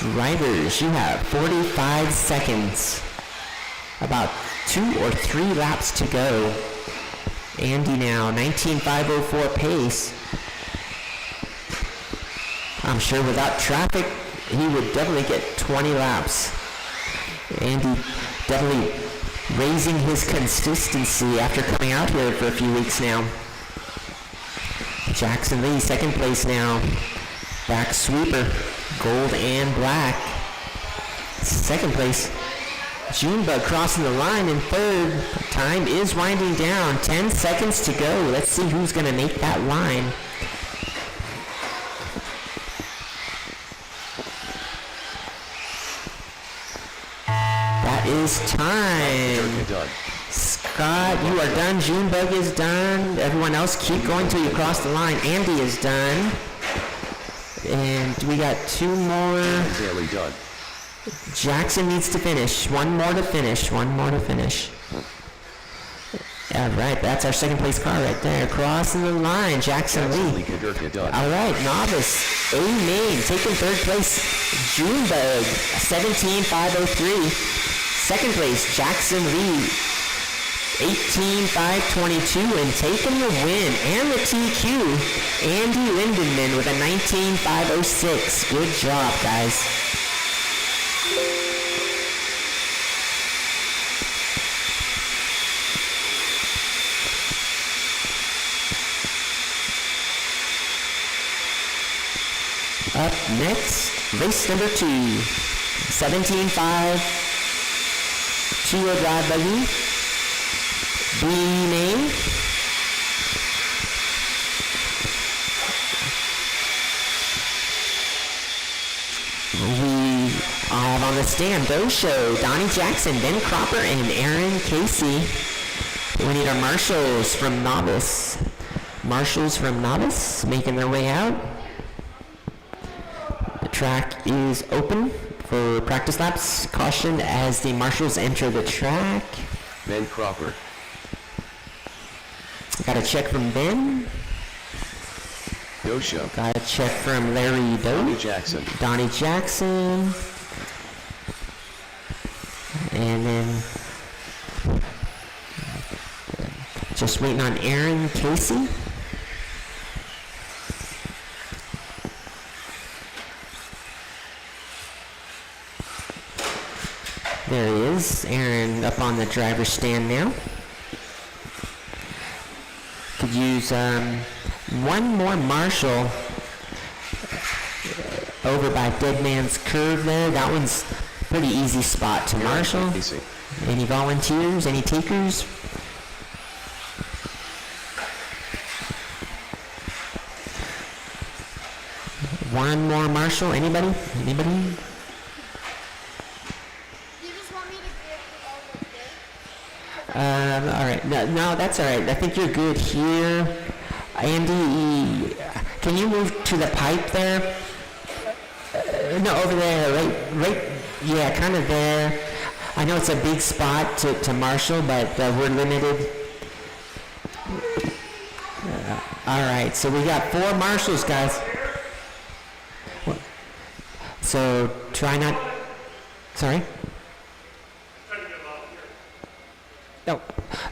Drivers, you have 45 seconds. About 2 or 3 laps to go. Andy now, 19.504 pace. I'm sure without traffic, he would definitely get 20 laps. Andy definitely raising his consistency after coming out here for a few weeks now. Jackson Lee, second place now. Back sweeper, gold and black. Second place. Junebug crossing the line in third. Time is winding down. 10 seconds to go. Let's see who's going to make that line. That is time. Scott, you are done. Junebug is done. Everyone else keep going till you cross the line. Andy is done. And we got 2 more. Daily done. Jackson needs to finish. One more to finish. All right, that's our second place car right there. Crossing the line, Jackson Lee. All right, novice, A-Main, taking third place, Junebug, 17.503. Second place, Jackson Lee, 18.522, and taking the win and the TQ, Andy Lindenman with a 19.506. Good job, guys. Up next, race number 2, 17.5, two-wheel drive buggy, B-Main. We have on the stand, Show, Donnie Jackson, Ben Cropper, and Aaron Casey. We need our marshals from Novice. Marshals from Novice making their way out. The track is open for practice laps. Caution as the marshals enter the track. Ben Cropper. Got a check from Ben. Dosha. Got a check from Larry Donnie Jackson. Donnie Jackson. And then just waiting on Aaron Casey. There he is, Aaron up on the driver's stand now. Could use one more marshal over by Dead Man's Curve there. That one's a pretty easy spot to marshal. Easy. Any volunteers? Any takers? One more marshal. Anybody? Anybody? You just want me to give the all the day? All right. No, that's all right. I think you're good here. Andy, can you move to the pipe there? No, over there, right, yeah, kind of there. I know it's a big spot to marshal, but we're limited. All right, so we got 4 marshals, guys. So try not, sorry? Oh,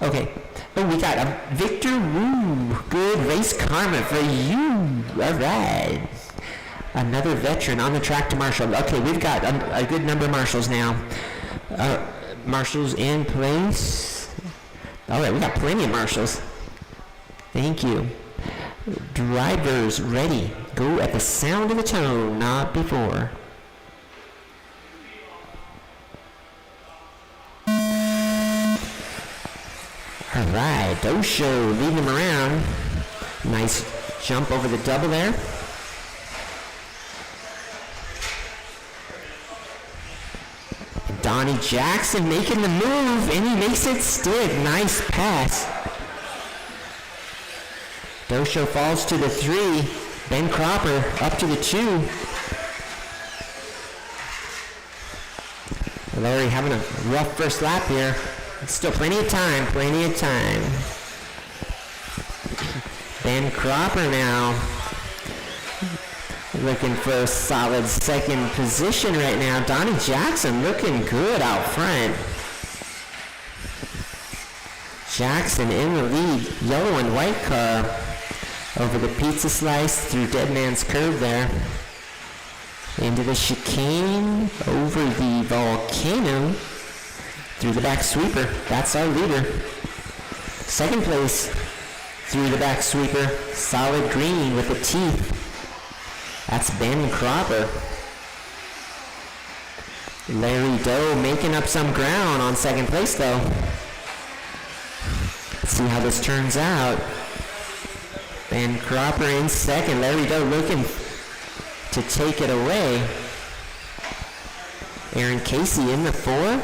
okay. Oh, we got a Victor Woo. Good race karma for you. All right. Another veteran on the track to marshal. Okay, we've got a good number of marshals now. Marshals in place. All right, we got plenty of marshals. Thank you. Drivers ready. Go at the sound of the tone, not before. All right, Dosho leading him around. Nice jump over the double there. Donnie Jackson making the move, and he makes it stick. Nice pass. Dosho falls to the 3. Ben Cropper up to the 2. Larry having a rough first lap here. Still plenty of time, plenty of time. Ben Cropper now looking for a solid second position right now. Donnie Jackson looking good out front. Jackson in the lead, yellow and white car over the pizza slice through Dead Man's Curve there. Into the chicane, over the volcano, through the back sweeper. That's our leader. Second place, through the back sweeper, solid green with the teeth. That's Ben Cropper. Larry Doe making up some ground on second place though. Let's see how this turns out. Ben Cropper in second. Larry Doe looking to take it away. Aaron Casey in the 4.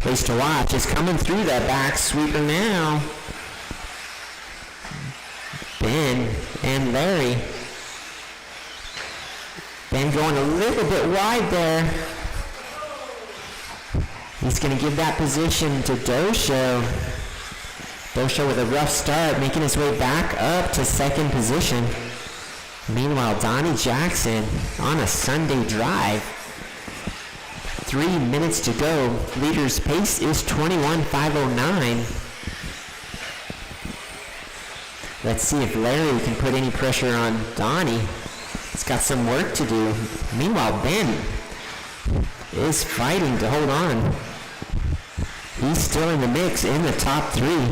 Place to watch is coming through that back sweeper now. Ben and Larry. Ben going a little bit wide there. He's going to give that position to Dosho. Dosho with a rough start, making his way back up to second position. Meanwhile, Donnie Jackson on a Sunday drive. 3 minutes to go. Leader's pace is 21.509. Let's see if Larry can put any pressure on Donnie. He's got some work to do. Meanwhile, Ben is fighting to hold on. He's still in the mix in the top 3.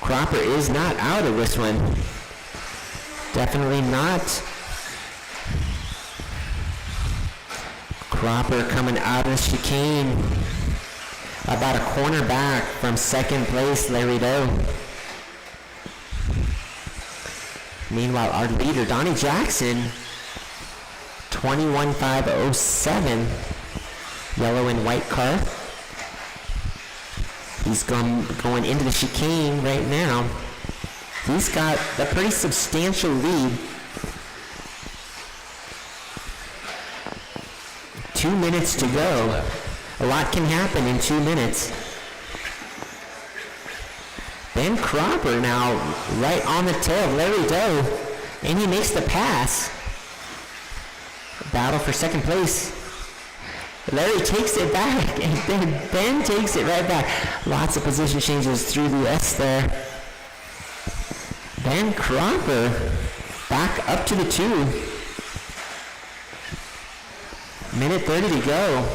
Cropper is not out of this one. Definitely not. Cropper coming out of the chicane. About a corner back from second place, Larry Doe. Meanwhile, our leader, Donnie Jackson, 21.507. Yellow and white car. He's going into the chicane right now. He's got a pretty substantial lead. 2 minutes to go. A lot can happen in 2 minutes. Ben Cropper now right on the tail of Larry Doe, and he makes the pass. Battle for second place. Larry takes it back, and then Ben takes it right back. Lots of position changes through the S there. Ben Cropper back up to the 2. Minute 30 to go.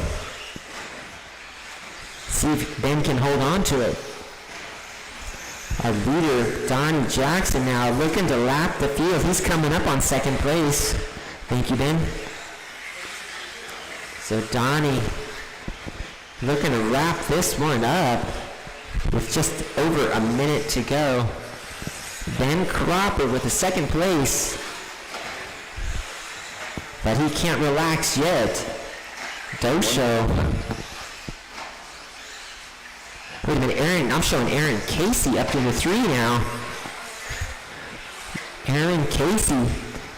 See if Ben can hold on to it. Our leader, Donnie Jackson, now looking to lap the field. He's coming up on second place. Thank you, Ben. So Donnie looking to wrap this one up with just over a minute to go. Ben Cropper with the second place. But he can't relax yet. Dosho. Wait a minute, I'm showing Aaron Casey up to the 3 now. Aaron Casey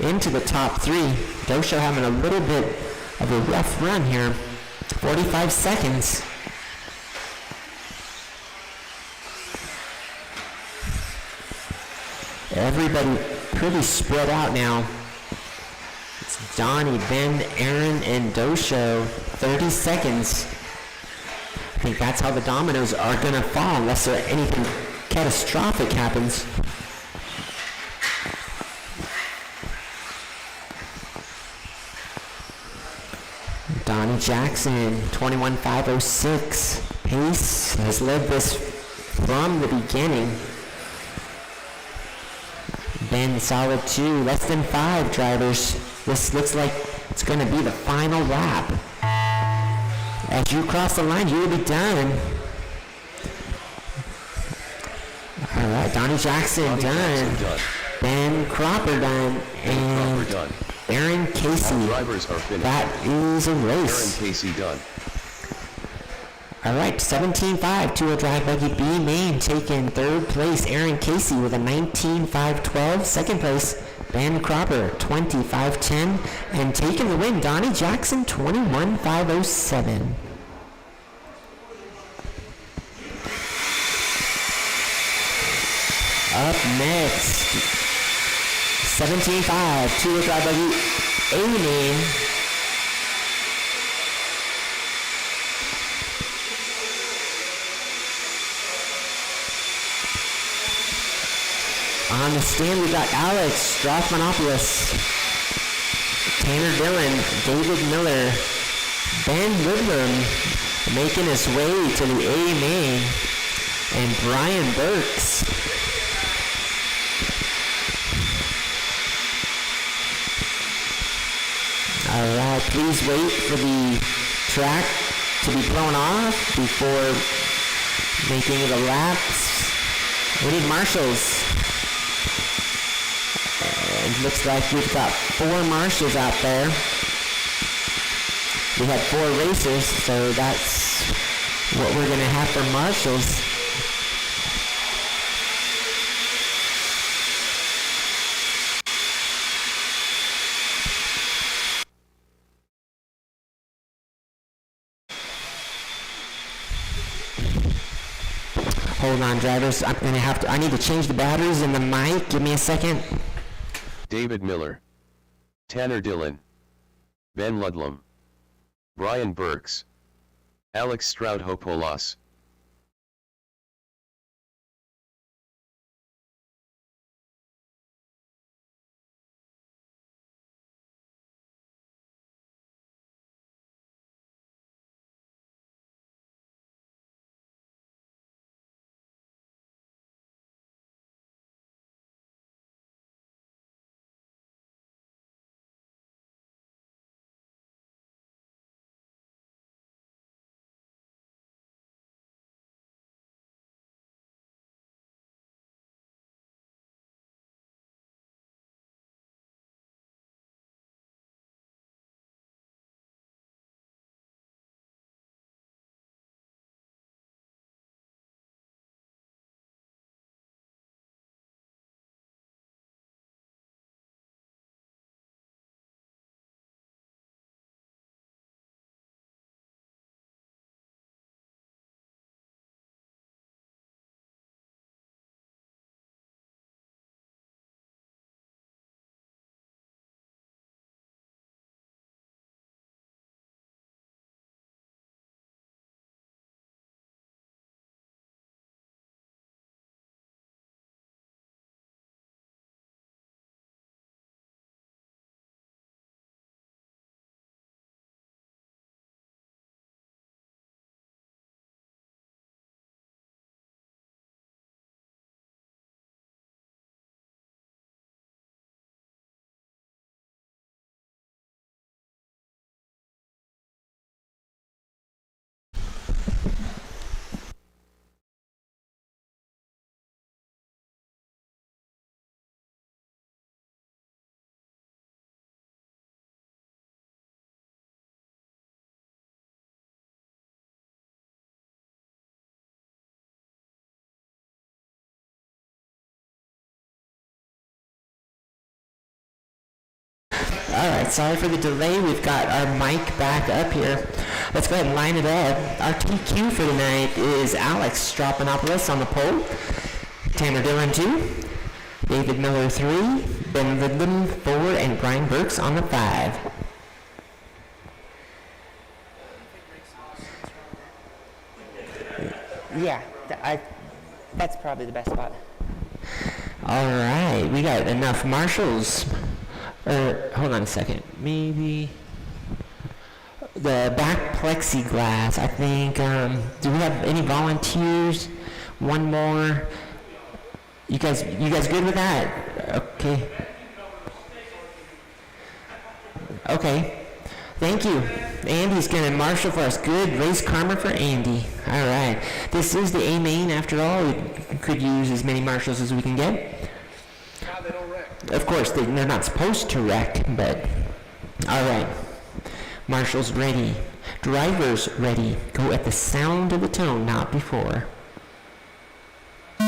into the top 3. Dosho having a little bit of a rough run here. 45 seconds. Everybody pretty spread out now. It's Donnie, Ben, Aaron, and Dosho. 30 seconds. I think that's how the dominoes are going to fall unless anything catastrophic happens. Donnie Jackson, 21.506. Pace has led this from the beginning. Ben solid 2, less than 5 drivers. This looks like it's going to be the final lap. As you cross the line, you will be done. All right, Donnie Jackson done. Ben Cropper done. And Aaron Casey. Drivers are finished. That is a race. Aaron Casey done. All right, 17.5, two-wheel drive buggy B main taking third place. Aaron Casey with a 19.512. Second place, Ben Cropper, 25-10. And taking the win, Donnie Jackson, 21-507. Up next, 17-5, two-wheel drive buggy, Amy. On the stand, we got Alex Strathmanopoulos, Tanner Dillon, David Miller, Ben Woodrum making his way to the AMA, and Brian Burks. All right, please wait for the track to be blown off before making the laps. We need marshals. And it looks like we've got 4 marshals out there. We had 4 racers, so that's what we're going to have for marshals. Hold on, drivers. I need to change the batteries in the mic. Give me a second. David Miller, Tanner Dillon, Ben Ludlam, Brian Burks, Alex Stroudhopoulos. All right, sorry for the delay. We've got our mic back up here. Let's go ahead and line it up. Our TQ for tonight is Alex Strapanopoulos on the pole, Tanner Dillon 2, David Miller 3, Ben Lidlam 4, and Brian Burks on the 5. Yeah, that's probably the best spot. All right, we got enough marshals. Hold on a second. Maybe the back plexiglass. I think. Do we have any volunteers? One more. You guys good with that? Okay. Okay. Thank you. Andy's gonna marshal for us. Good race karma for Andy. All right. This is the A main after all. We could use as many marshals as we can get. Of course, they're not supposed to wreck, but all right. Marshals ready. Drivers ready. Go at the sound of the tone, not before. All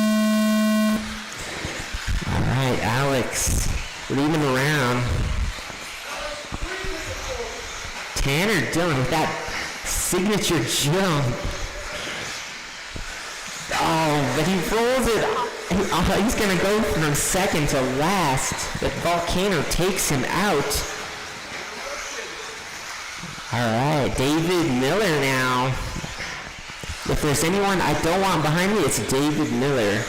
right, Alex leave him around. Tanner Dillon with that signature jump. Oh, but he rolls it. He's going to go from second to last. But Volcano takes him out. All right, David Miller now. If there's anyone I don't want behind me, it's David Miller.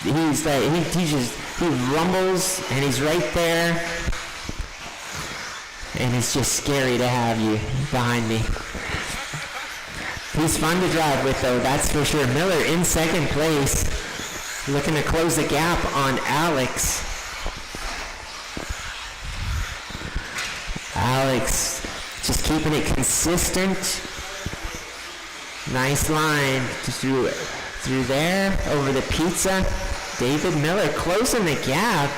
He's like, he rumbles and he's right there. And it's just scary to have you behind me. He's fun to drive with though, that's for sure. Miller in second place, looking to close the gap on Alex. Alex just keeping it consistent. Nice line just through there, over the pizza. David Miller closing the gap.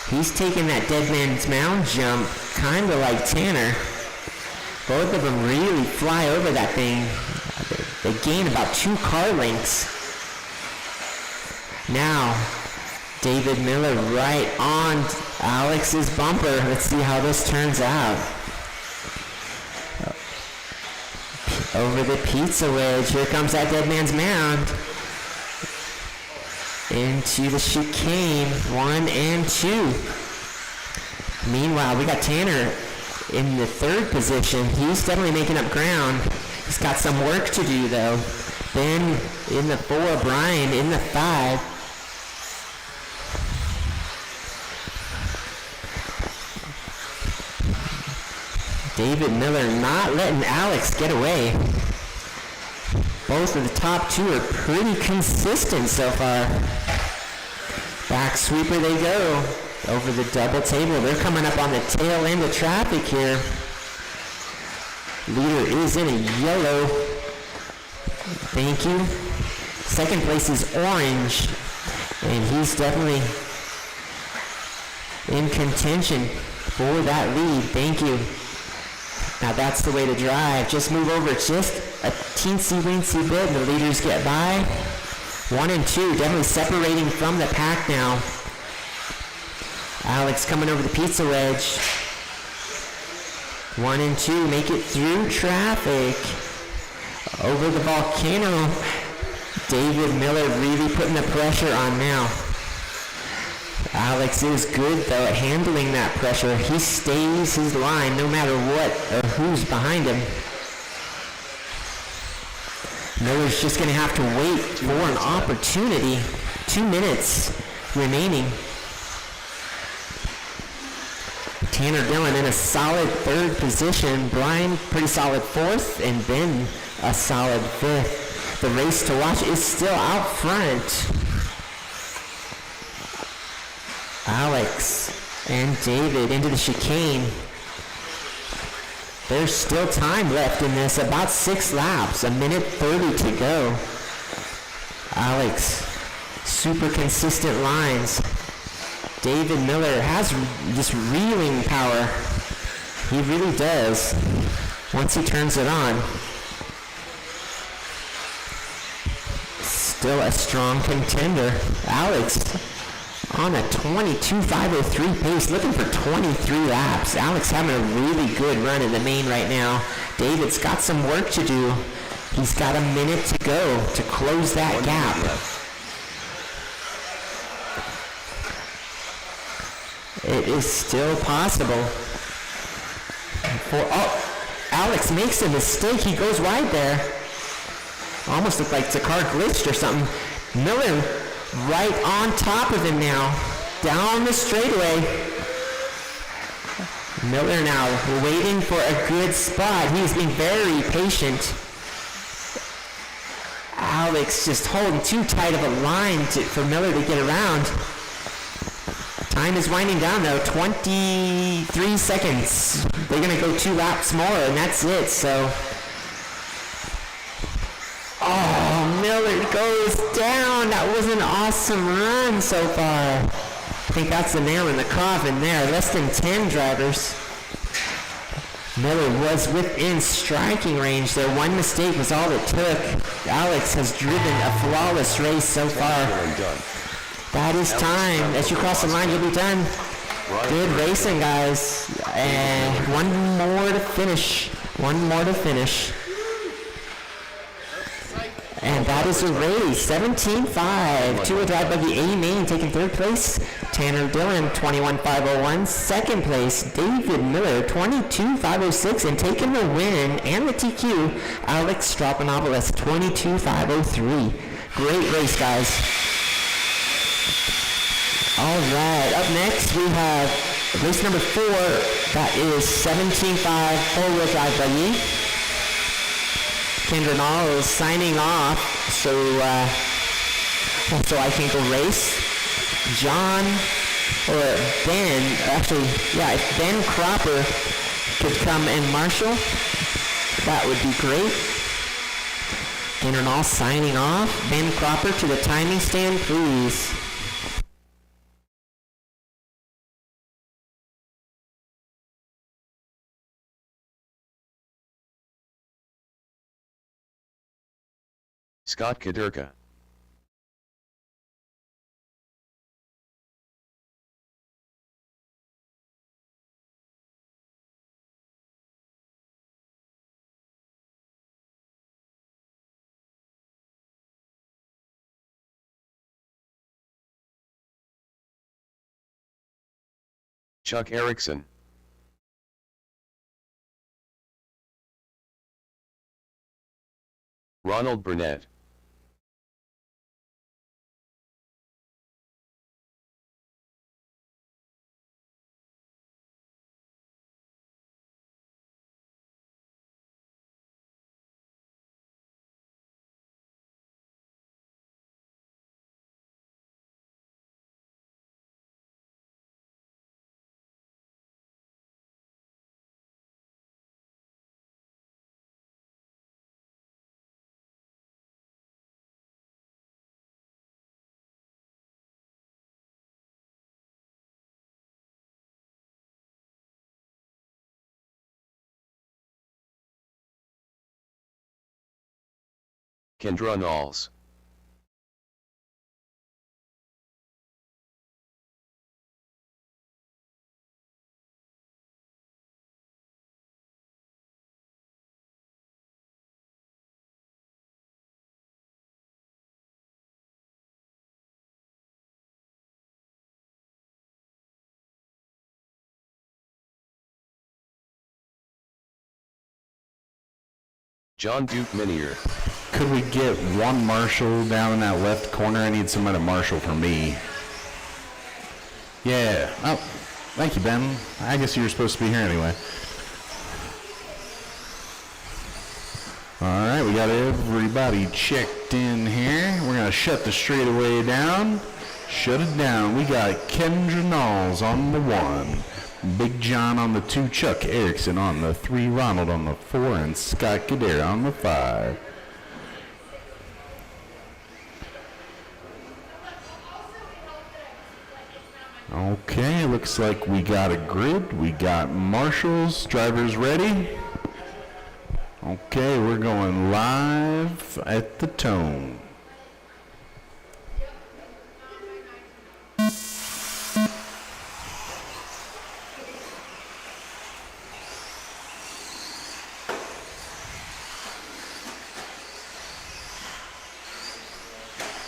He's taking that dead man's mound jump, kind of like Tanner. Both of them really fly over that thing. They gain about 2 car lengths. Now, David Miller right on Alex's bumper. Let's see how this turns out. Over the pizza wedge. Here comes that dead man's mound. Into the chicane. 1 and 2. Meanwhile, we got Tanner in the 3rd position. He's definitely making up ground. He's got some work to do though. Ben in the 4, Brian in the 5. David Miller not letting Alex get away. Both of the top 2 are pretty consistent so far. Back sweeper they go. Over the double table. They're coming up on the tail end of traffic here. Leader is in a yellow. Thank you. Second place is orange. And he's definitely in contention for that lead. Thank you. Now that's the way to drive. Just move over just a teensy-weensy bit and the leaders get by. 1 and 2, definitely separating from the pack now. Alex coming over the pizza wedge. 1 and 2, make it through traffic. Over the volcano. David Miller really putting the pressure on now. Alex is good though at handling that pressure. He stays his line no matter what or who's behind him. Miller's just going to have to wait for an opportunity. 2 minutes remaining. Tanner Dillon in a solid 3rd position. Brian pretty solid 4th, and Ben a solid 5th. The race to watch is still out front. Alex and David into the chicane. There's still time left in this, about 6 laps, 1:30 to go. Alex, super consistent lines. David Miller has this reeling power. He really does, once he turns it on. Still a strong contender. Alex on a 22.503 pace, looking for 23 laps. Alex having a really good run in the main right now. David's got some work to do. He's got a minute to go to close that gap. It is still possible. Alex makes a mistake. He goes wide there. Almost looked like the car glitched or something. Miller right on top of him now. Down the straightaway. Miller now waiting for a good spot. He's being very patient. Alex just holding too tight of a line for Miller to get around. Time is winding down though, 23 seconds. They're gonna go 2 laps more and that's it, so. Oh, Miller goes down. That was an awesome run so far. I think that's the nail in the coffin there. Less than 10 drivers. Miller was within striking range there. One mistake was all it took. Alex has driven a flawless race so far. That is time. As you cross the line, you'll be done. Good racing, guys. And one more to finish. One more to finish. And that is the race. 17.5. Two-wheel drive by the A main taking third place. Tanner Dillon, 21.501. Second place, David Miller, 22.506. And taking the win and the TQ, Alex Strapanopoulos, 22.503. Great race, guys. All right, up next we have race number 4. That is 17.5 four-wheel drive by Yi. Kendra Nall is signing off, so I can go race. John or Ben, actually, yeah, if Ben Cropper could come and marshal, that would be great. Kendra Nall signing off. Ben Cropper to the timing stand, please. Scott Kaderka. Chuck Erickson. Ronald Burnett. Kendra Knowles. John Duke Minier. Could we get one marshal down in that left corner? I need somebody to marshal for me. Yeah. Oh, thank you, Ben. I guess you were supposed to be here anyway. All right, we got everybody checked in here. We're going to shut the straightaway down. Shut it down. We got Kendra Knowles on the 1. Big John on the 2, Chuck Erickson on the 3, Ronald on the 4, and Scott Kadera on the 5. Okay, looks like we got a grid. We got marshals, drivers ready. Okay, we're going live at the tone.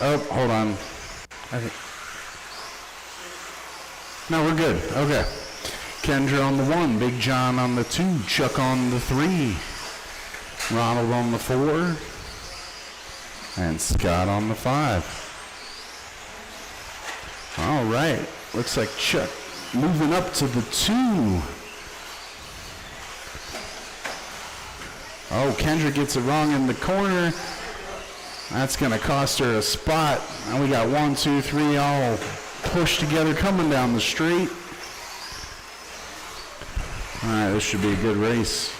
Oh, hold on. No, we're good. Okay. Kendra on the 1, Big John on the 2, Chuck on the 3, Ronald on the 4, and Scott on the 5. All right. Looks like Chuck moving up to the 2. Oh, Kendra gets it wrong in the corner. That's going to cost her a spot. And we got 1, 2, 3 all pushed together coming down the street. All right, this should be a good race.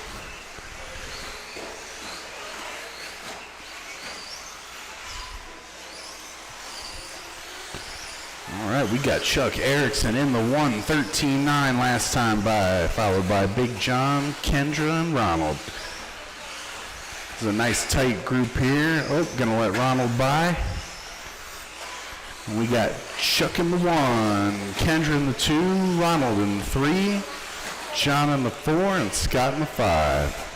All right, we got Chuck Erickson in the 1, 13-9 last time by, followed by Big John, Kendra, and Ronald. This is a nice tight group here. Oh, gonna let Ronald by. We got Chuck in the 1, Kendra in the 2, Ronald in the 3, John in the 4, and Scott in the 5.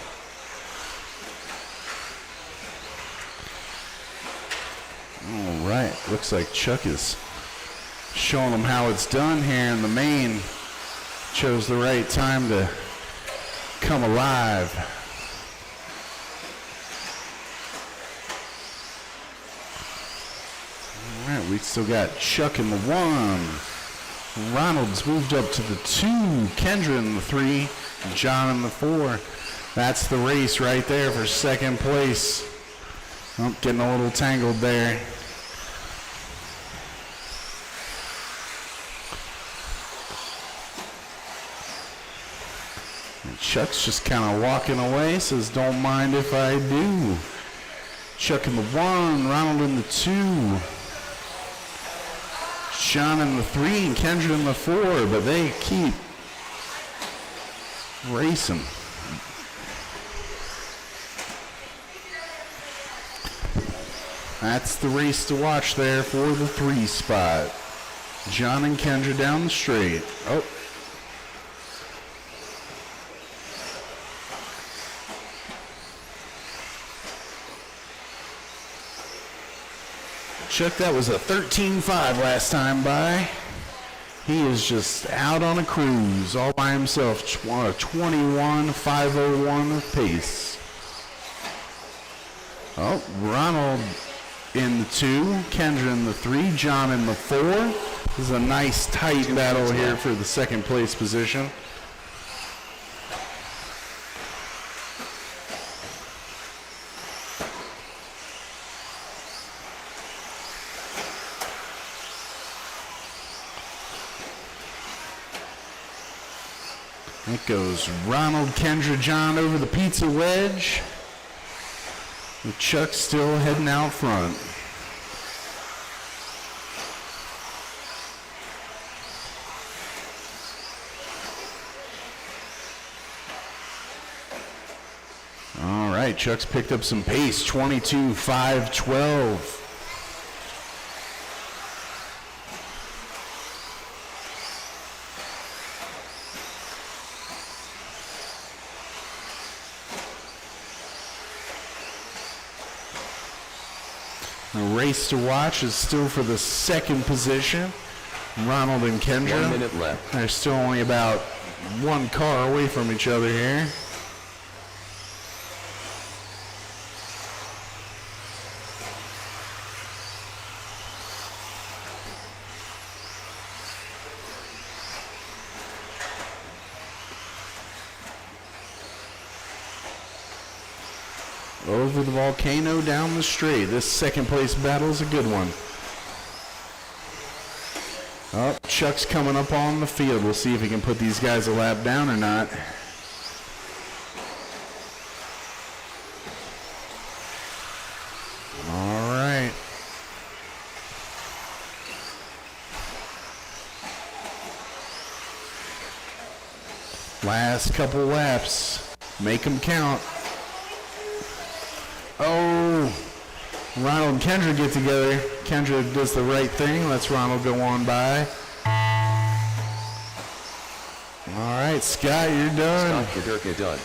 All right, looks like Chuck is showing them how it's done here in the main. Chose the right time to come alive. All right, we still got Chuck in the 1. Ronald's moved up to the 2. Kendra in the 3. And John in the 4. That's the race right there for second place. Oh, getting a little tangled there. And Chuck's just kind of walking away, says, don't mind if I do. Chuck in the 1, Ronald in the 2. John in the 3 and Kendra in the 4, but they keep racing. That's the race to watch there for the 3 spot. John and Kendra down the straight. Oh. Chuck, that was a 13.5 last time by. He is just out on a cruise all by himself. 21.501 pace. Oh, Ronald in the 2, Kendra in the 3, John in the 4. This is a nice tight battle here for the second place position. It goes Ronald, Kendra, John over the pizza wedge. With Chuck still heading out front. All right, Chuck's picked up some pace, 22.512. The race to watch is still for the second position. Ronald and Kendra. 1 minute left. They're still only about 1 car away from each other here. Over the volcano down the straight. This second place battle is a good one. Oh, Chuck's coming up on the field. We'll see if he can put these guys a lap down or not. All right. Last couple laps. Make them count. Oh, Ronald and Kendra get together. Kendra does the right thing. Lets Ronald go on by. All right, Scott, you're done. Scott Kaderka done.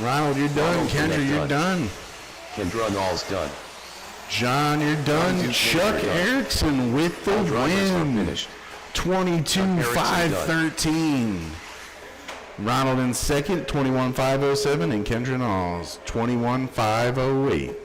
Ronald, you're done. Ronald, Kendra, you're done. Kendra Nall's done. John, you're done. Chuck Erickson with the All drivers are win. finished. 22.513. Ronald in second, 21.507, and Kendra Knowles, 21.508.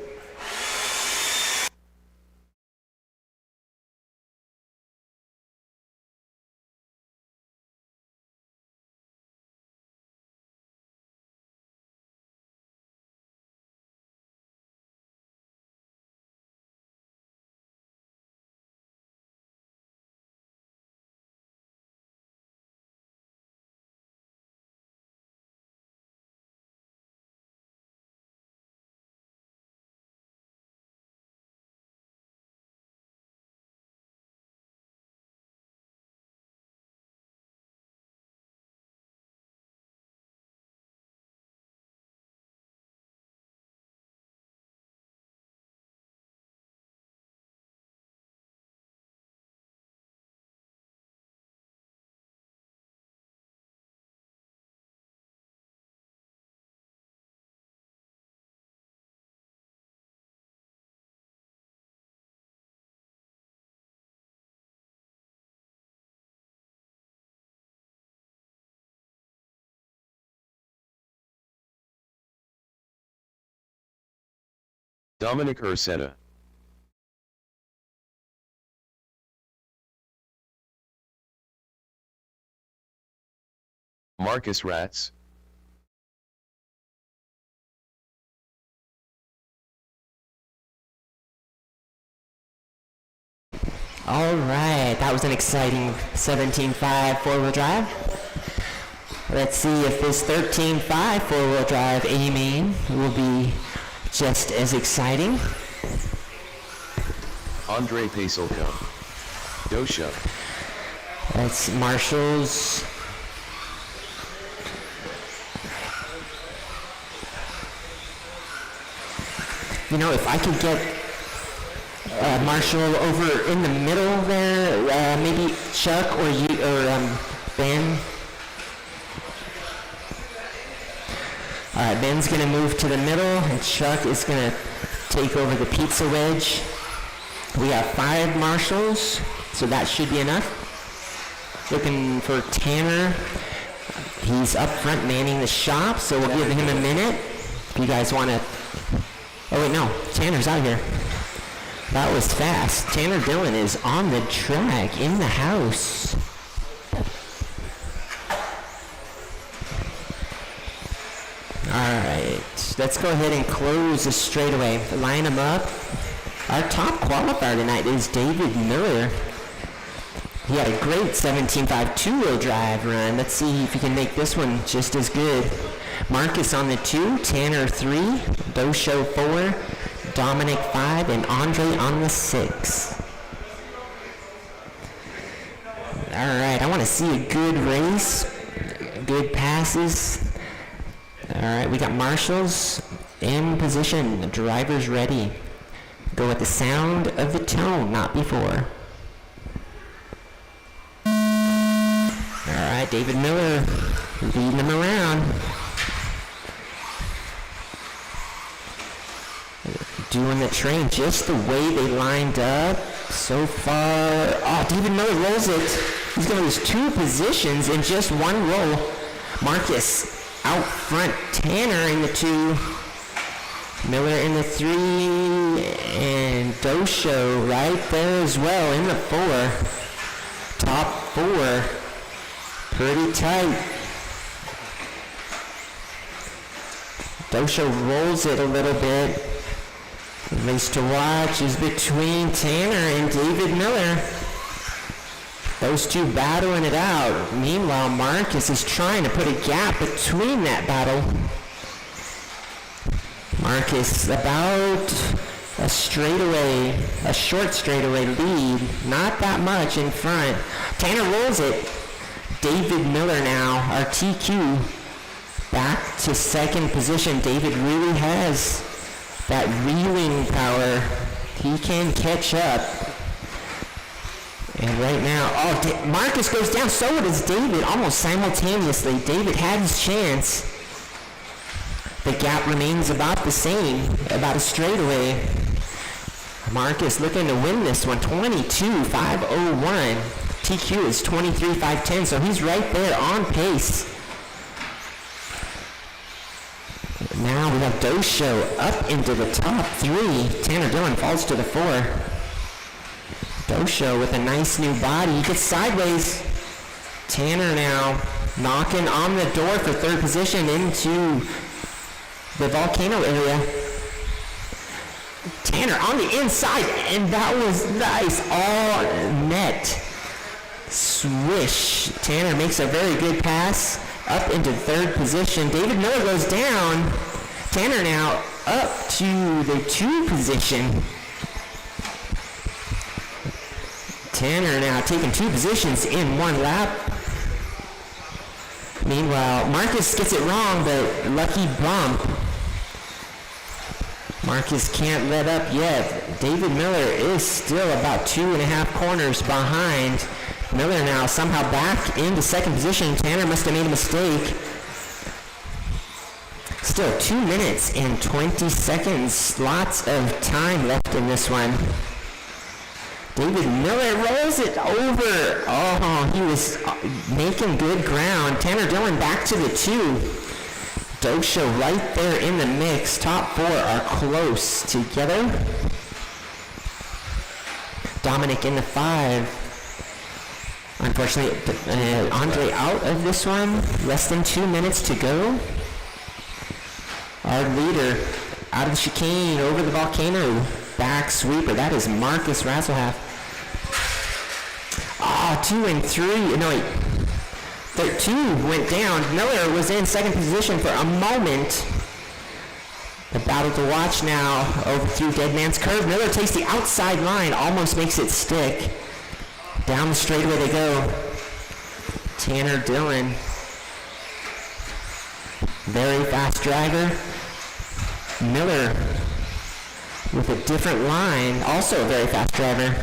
Dominic Ursetta. Marcus Ratz. All right, that was an exciting 17.5 four-wheel drive. Let's see if this 13.5 four-wheel drive A-main will be just as exciting. Andre Paselko. Dosha. That's Marshall's. You know, if I could get Marshall over in the middle there, maybe Chuck or you or Ben. All right, Ben's gonna move to the middle, and Chuck is gonna take over the pizza wedge. We have 5 Marshalls, so that should be enough. Looking for Tanner. He's up front manning the shop, so we'll give him a minute. If you guys want to... Oh wait, no, Tanner's out here. That was fast. Tanner Dillon is on the track, in the house. All right, let's go ahead and close the straightaway. Line them up. Our top qualifier tonight is David Miller. He had a great 17.5 two-wheel drive run. Let's see if he can make this one just as good. Marcus on the 2, Tanner 3, Dosho 4, Dominic 5, and Andre on the 6. All right, I want to see a good race, good passes. All right, we got Marshalls in position, the drivers ready. Go with the sound of the tone, not before. All right, David Miller leading them around. Doing the train just the way they lined up so far. Oh, David Miller rolls it. He's going to lose 2 positions in just one roll. Marcus out front, Tanner in the 2, Miller in the 3, and Dosho right there as well in the 4. Top 4, pretty tight. Dosho rolls it a little bit. The race to watch is between Tanner and David Miller. Those two battling it out. Meanwhile, Marcus is trying to put a gap between that battle. Marcus about a straightaway, a short straightaway lead. Not that much in front. Tanner rolls it. David Miller now, our TQ, back to second position. David really has that reeling power. He can catch up. And right now, Marcus goes down, so does David, almost simultaneously. David had his chance. The gap remains about the same, about a straightaway. Marcus looking to win this one, 22.501. TQ is 23.510, so he's right there on pace. Now we have Dosho up into the top 3. Tanner Dillon falls to the 4. Dosho with a nice new body. He gets sideways. Tanner now knocking on the door for third position into the volcano area. Tanner on the inside, and that was nice. All net. Swish. Tanner makes a very good pass up into third position. David Miller goes down. Tanner now up to the 2 position. Tanner now taking 2 positions in 1 lap. Meanwhile, Marcus gets it wrong, but lucky bump. Marcus can't let up yet. David Miller is still about 2.5 corners behind. Miller now somehow back into second position. Tanner must have made a mistake. Still 2 minutes and 20 seconds. Lots of time left in this one. David Miller rolls it over. Oh, he was making good ground. Tanner Dillon back to the 2. Dosho right there in the mix. Top 4 are close together. Dominic in the 5. Unfortunately, Andre out of this one. Less than 2 minutes to go. Our leader out of the chicane over the volcano. Back sweeper. That is Marcus Rasselhalf. 2 and 3. No, wait. 2 went down. Miller was in second position for a moment. The battle to watch now over through Dead Man's Curve. Miller takes the outside line, almost makes it stick. Down the straightaway they go. Tanner Dillon. Very fast driver. Miller with a different line, also a very fast driver.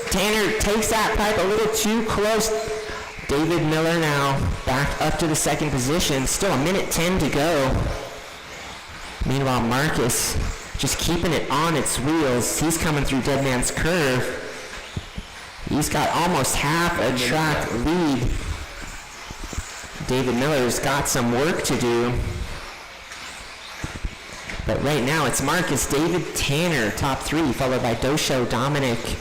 Tanner takes that pipe a little too close. David Miller now back up to the second position. Still a minute 10 to go. Meanwhile, Marcus just keeping it on its wheels. He's coming through Dead Man's Curve. He's got almost half a track lead. David Miller's got some work to do. But right now it's Marcus, David, Tanner, top 3, followed by Dosho, Dominic,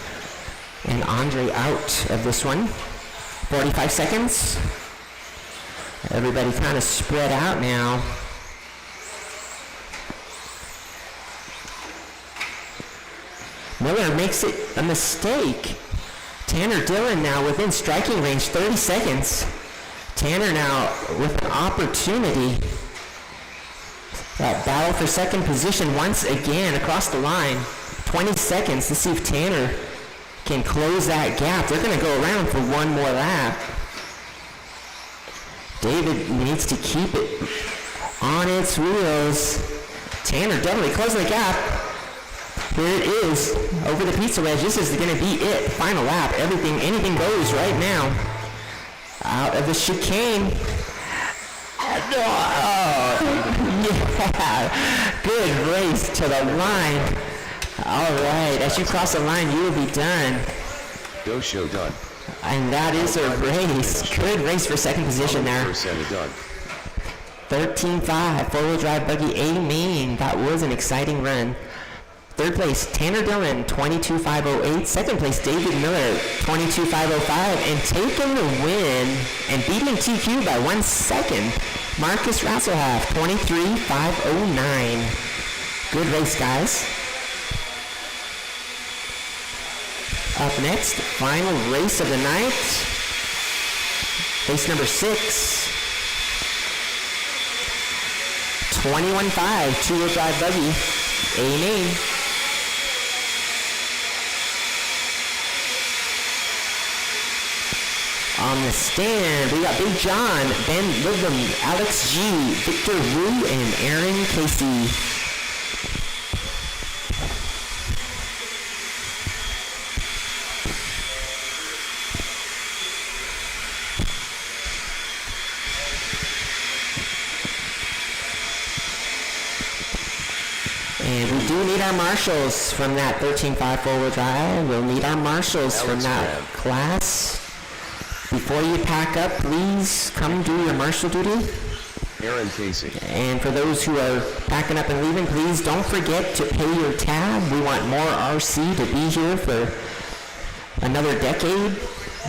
and Andre out of this one. 45 seconds. Everybody kind of spread out now. Miller makes it a mistake. Tanner Dillon now within striking range, 30 seconds. Tanner now with an opportunity. That battle for second position once again across the line. 20 seconds to see if Tanner can close that gap. They're going to go around for one more lap. David needs to keep it on its wheels. Tanner definitely closing the gap. Here it is over the pizza wedge. This is going to be it. Final lap. Anything goes right now. Out of the chicane. Yeah. Good race to the line. All right. As you cross the line, you will be done. Dosho done. And that is a race. Good race for second position there. 13.5. Four-wheel drive buggy A main. That was an exciting run. Third place, Tanner Dillon, 22.508. Second place, David Miller, 22.505. And taking the win and beating TQ by 1 second, Marcus Rasselhalf, 23.509. Good race, guys. Up next, final race of the night. Race number 6. 21.5, two-wheel drive buggy, A main. On the stand, we got Big John, Ben Lidlam, Alex G, Victor Wu, and Aaron Casey. And we do need our marshals from that 13.5 four-wheel drive. We'll need our marshals from that class. Before you pack up, please come do your marshal duty. Aaron Casey. And for those who are packing up and leaving, please don't forget to pay your tab. We want more RC to be here for another decade.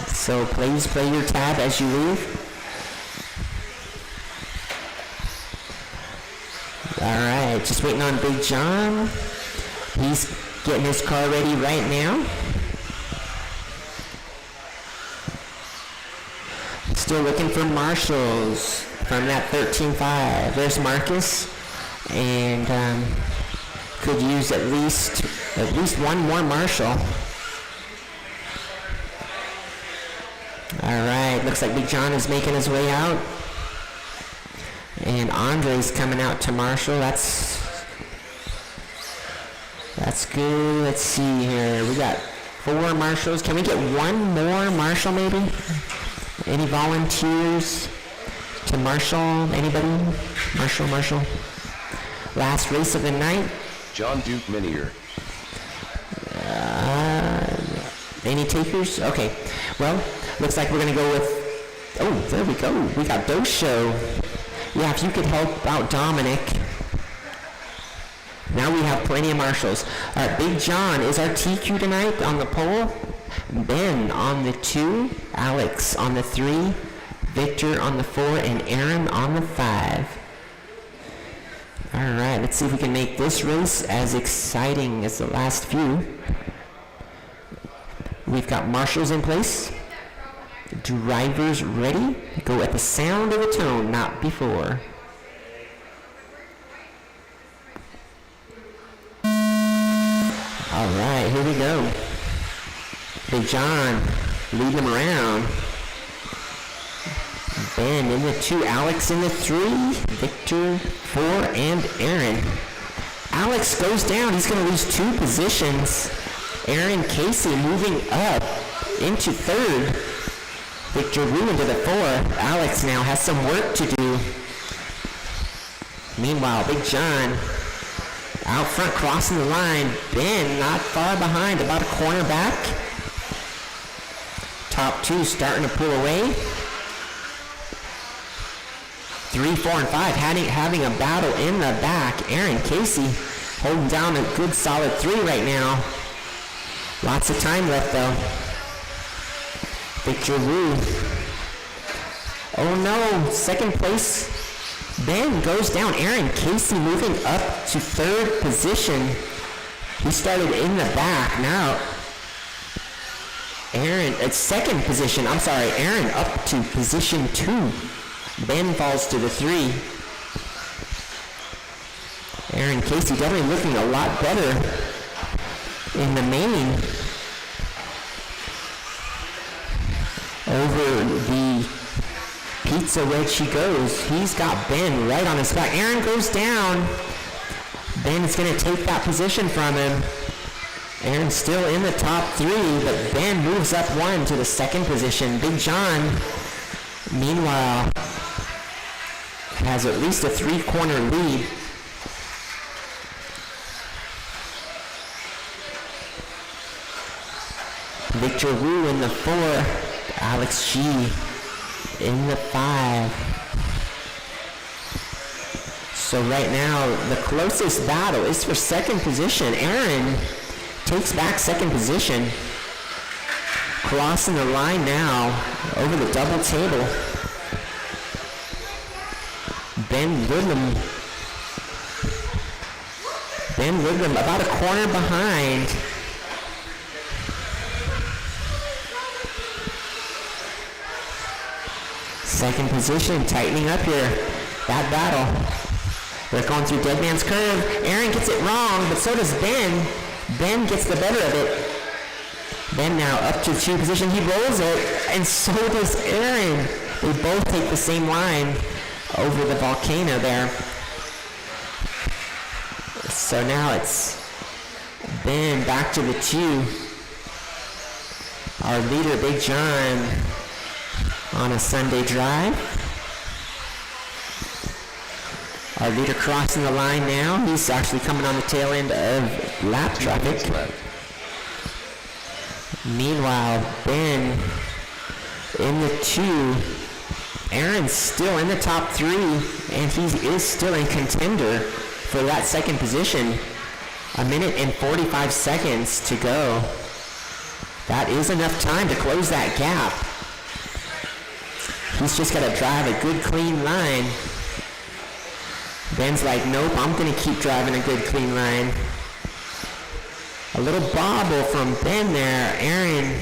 So please pay your tab as you leave. All right, just waiting on Big John. He's getting his car ready right now. Still looking for marshals from that 13.5. There's Marcus, and could use at least one more marshal. All right, looks like Big John is making his way out, and Andre's coming out to marshal. That's good. Let's see here. We got 4 marshals. Can we get one more marshal maybe? Any volunteers to marshal? Anybody? Marshal. Last race of the night. John Duke Minier. Any takers? Okay. Well, looks like we're going to go with... Oh, there we go. We got Dosho. Yeah, if you could help out Dominic. Now we have plenty of marshals. All right, Big John is our TQ tonight on the pole. Ben on the 2, Alex on the 3, Victor on the 4, and Aaron on the 5. All right, let's see if we can make this race as exciting as the last few. We've got marshals in place. Drivers ready. Go at the sound of the tone, not before. All right, here we go. Big John leading them around. Ben in the 2, Alex in the 3, Victor 4, and Aaron. Alex goes down. He's going to lose 2 positions. Aaron Casey moving up into 3rd. Victor Wu into the 4th. Alex now has some work to do. Meanwhile, Big John out front crossing the line. Ben not far behind, about a corner back. Top 2 starting to pull away. 3, 4, and 5 having a battle in the back. Aaron Casey holding down a good solid 3 right now. Lots of time left though. Victor Wu. Oh no, 2nd place. Ben goes down. Aaron Casey moving up to 3rd position. He started in the back. Now Aaron at 2nd position. I'm sorry, Aaron up to position 2. Ben falls to the 3. Aaron Casey definitely looking a lot better in the main. Over the pizza wedge he goes. He's got Ben right on his back. Aaron goes down. Ben is going to take that position from him. Aaron's still in the top 3, but Ben moves up 1 to the 2nd position. Big John, meanwhile, has at least a 3-corner lead. Victor Wu in the 4, Alex G in the 5. So right now, the closest battle is for 2nd position. Aaron takes back 2nd position. Crossing the line now over the double table. Ben Woodham about a corner behind. Second position, tightening up here. That battle. They're going through Dead Man's Curve. Aaron gets it wrong, but so does Ben. Ben gets the better of it. Ben now up to 2 position. He rolls it, and so does Aaron. They both take the same line over the volcano there. So now it's Ben back to the 2. Our leader, Big John, on a Sunday drive. Our leader crossing the line now. He's actually coming on the tail end of lap traffic. Meanwhile, Ben in the 2. Aaron's still in the top 3, and he is still a contender for that 2nd position. 1 minute and 45 seconds to go. That is enough time to close that gap. He's just got to drive a good, clean line. Ben's like, nope, I'm going to keep driving a good, clean line. A little bobble from Ben there. Aaron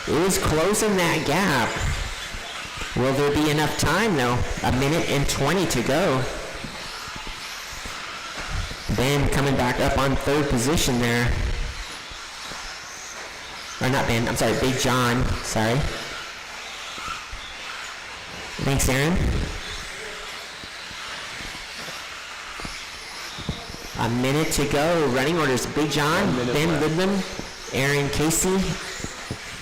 is closing that gap. Will there be enough time, though? 1 minute and 20 to go. Ben coming back up on 3rd position there. Or not Ben, I'm sorry, Big John, sorry. Thanks, Aaron. 1 minute to go. Running orders, Big John, Ben Woodman, Aaron Casey.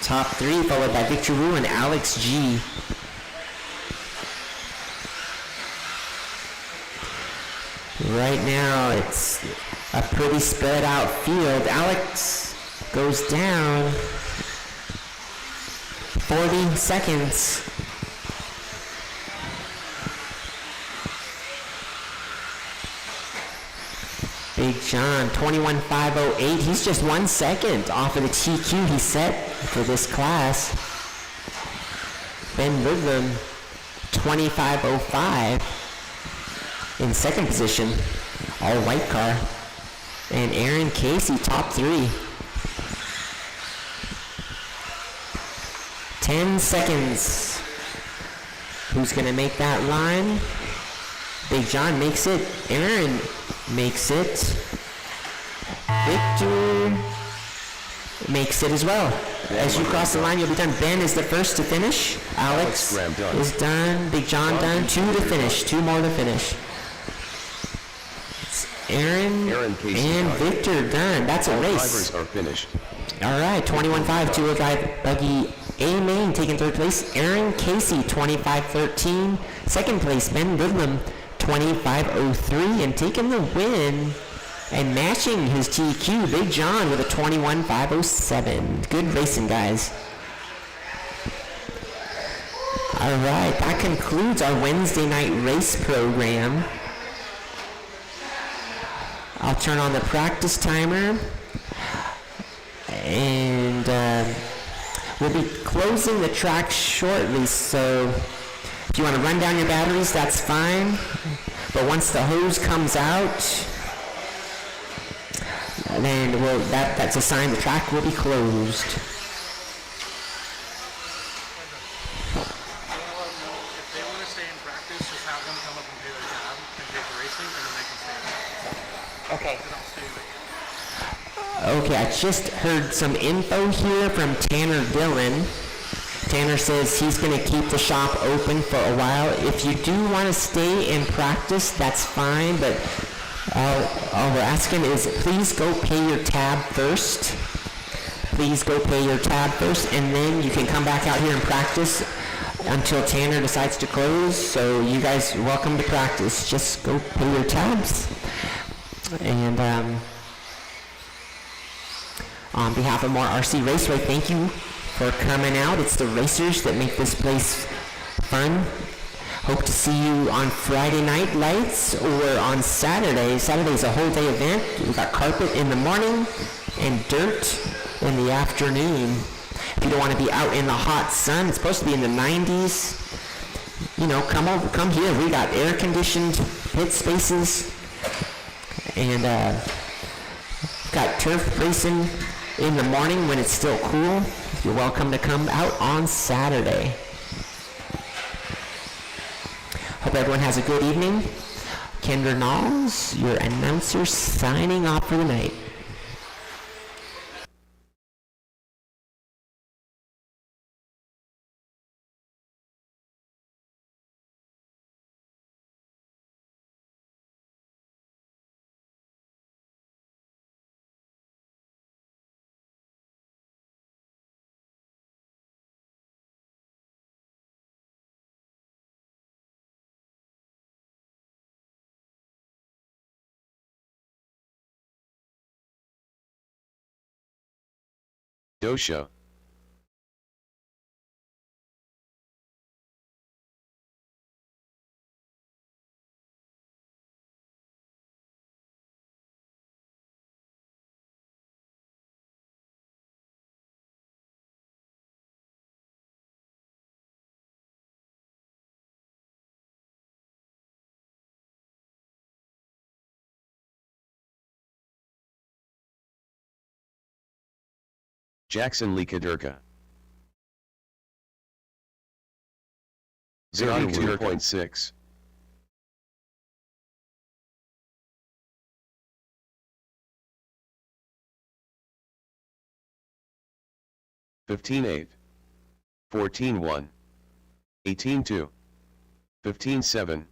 Top 3, followed by Victor Wu and Alex G. Right now, it's a pretty spread out field. Alex goes down. 40 seconds. Big John, 21.508. He's just 1 second off of the TQ he set for this class. Ben Woodland, 25.05 in second position, all white car. And Aaron Casey, top 3. 10 seconds. Who's going to make that line? Big John makes it. Aaron makes it. Victor makes it as well. As you cross the line, you'll be done. Ben is the first to finish. Alex Graham done. is done. Big John done. 2 to finish. 2 more to finish. Aaron Casey and done. Victor done. That's a All race. drivers are finished. All right, 21.5, two-wheel drive buggy A main taking third place. Aaron Casey, 25.13. Second place, Ben Goodlam, 25.03. And taking the win and matching his TQ, Big John with a 21.507. Good racing, guys. All right, that concludes our Wednesday night race program. I'll turn on the practice timer. And we'll be closing the track shortly, so if you want to run down your batteries, that's fine. But once the hose comes out, then that's a sign the track will be closed. If they want to stay in practice, just have them come up and do their job and take the racing, and then they can stay. Okay. Then I'll stay with you. Okay, I just heard some info here from Tanner Dillon. Tanner says he's going to keep the shop open for a while. If you do want to stay and practice, that's fine, but all we're asking is please go pay your tab first. Please go pay your tab first, and then you can come back out here and practice until Tanner decides to close. So you guys are welcome to practice. Just go pay your tabs. And on behalf of MHOR RC Raceway, thank you for coming out. It's the racers that make this place fun. Hope to see you on Friday night lights or on Saturday. Saturday's a whole day event. We've got carpet in the morning and dirt in the afternoon. If you don't want to be out in the hot sun, it's supposed to be in the 90s. You know, come here. We got air-conditioned pit spaces. And got turf racing in the morning when it's still cool. You're welcome to come out on Saturday. Hope everyone has a good evening. Kendra Knowles, your announcer, signing off for the night. Dosha. Jackson Lee Kadurka. 02.6. $15.8. $14.1. $18.2. $15.7.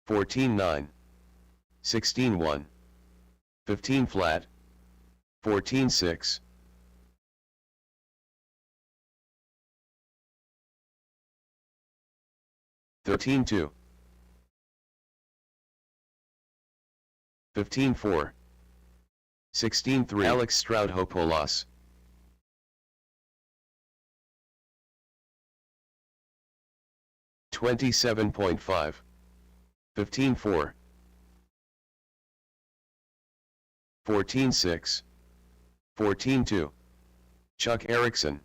$14.9. $16.1. 15 flat. 14.6. $13.2. 15.4. 16.3. Alex Stroud Hopolas. 27.5. 15.4. 14.6. 14.2. Chuck Erickson.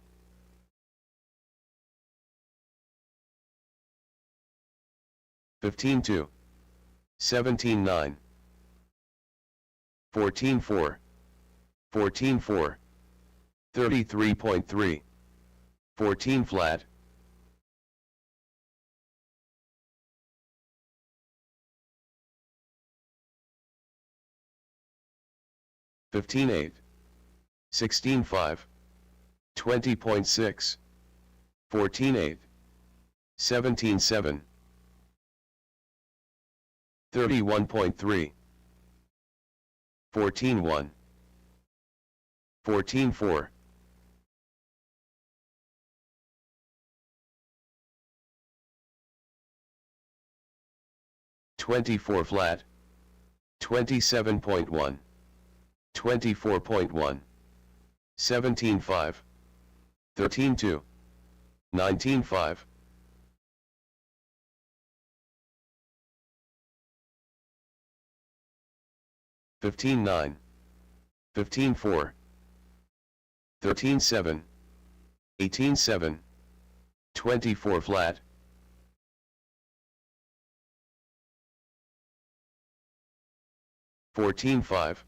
15.2. 17.9. 14.4. 14.4. 33.3. 14 flat. 15.8. 16.5. 20.6. 14.8. 17.7. 31.3. 14.1. 14.4. 24 flat. 27.1. 24.1. 17.5. 13.2. 19.5. 15.9. 15.4. 13.7. 18.7. 24 flat. 14.5.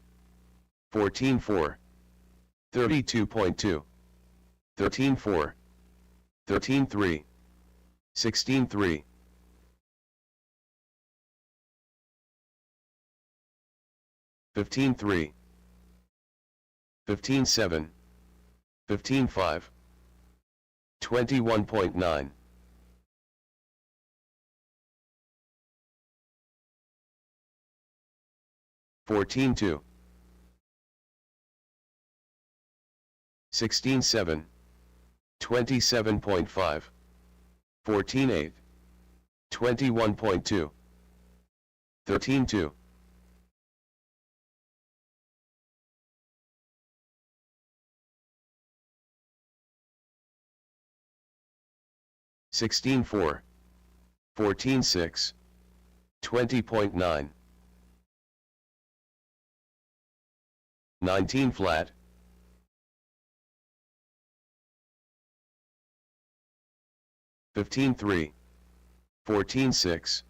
14.4. 32.2. 13.4. 13.3. 16.3. 15.3. 15.7. 15.5. 21.9. 14.2. 16.7. 27.5. 14.8. 21.2. 13.2. 16.4. 14.6. 20.9. 19 flat. 15.3. 14.6.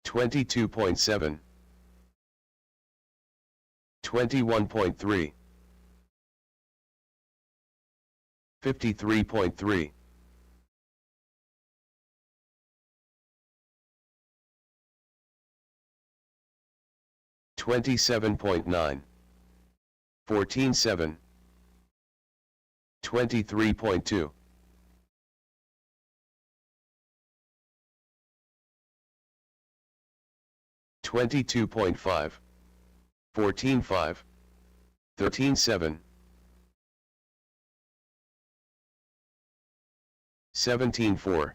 22.7. 21.3. 53.3. 27.9. 14.7. 23.2. 22.5. 14.5. 13.7. 17.4.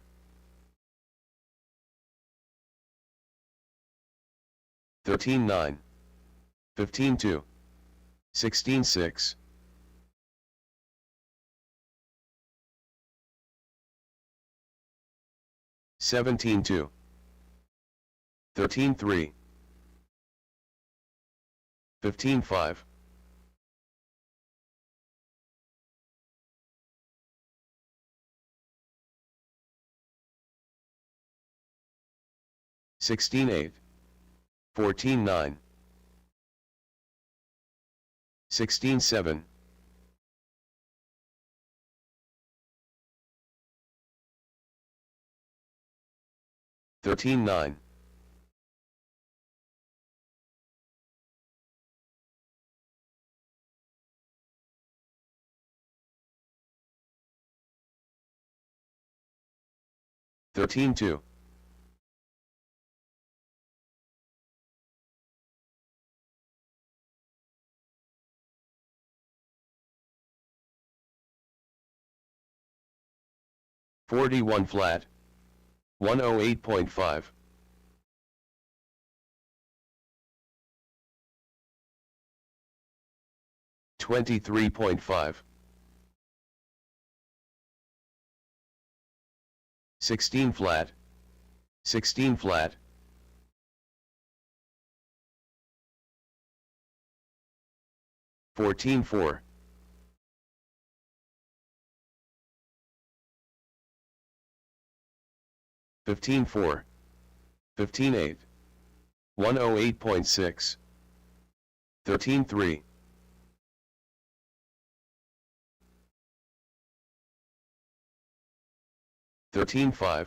13.9. 15.2. 16.6. 17.2. 13.3. 15.5. 16.8. 14.9. 16.7. 13.9. 13.2. 41 flat. 108.5. 23.5. 16 flat, 16 flat. 14.4. 15.4. 15.8. 108.6. 13.3. 13.5.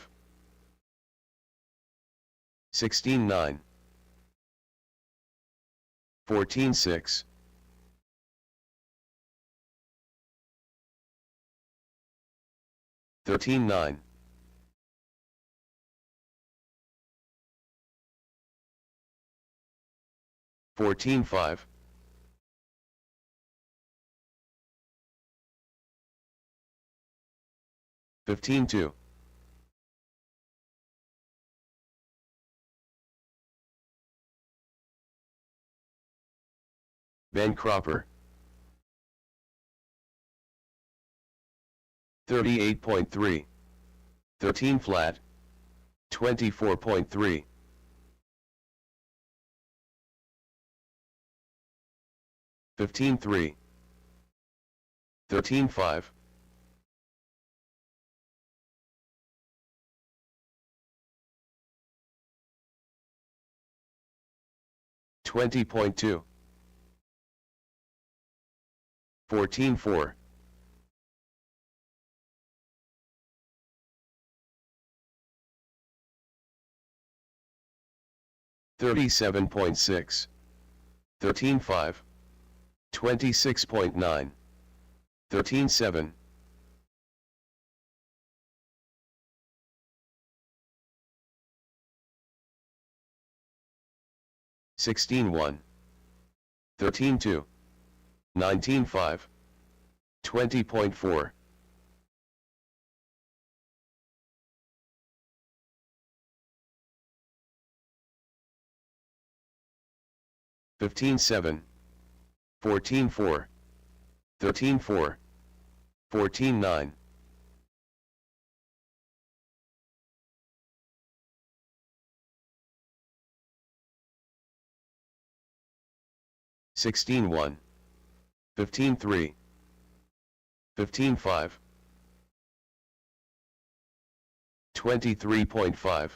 16.9. 14.6. 13.9. 14.5. 15.2. 'Ben Cropper. 38.3. 13 flat. 24.3. 15.3. 13.5. 20.2. 14.4. 37.6. 13.5. 26.9. 13.7. 16.1. 13.2. 19.5. 20.4. 15.7. 14.4. 13.4. 14.9. 16.1. 15.3. 15.5. 23.5.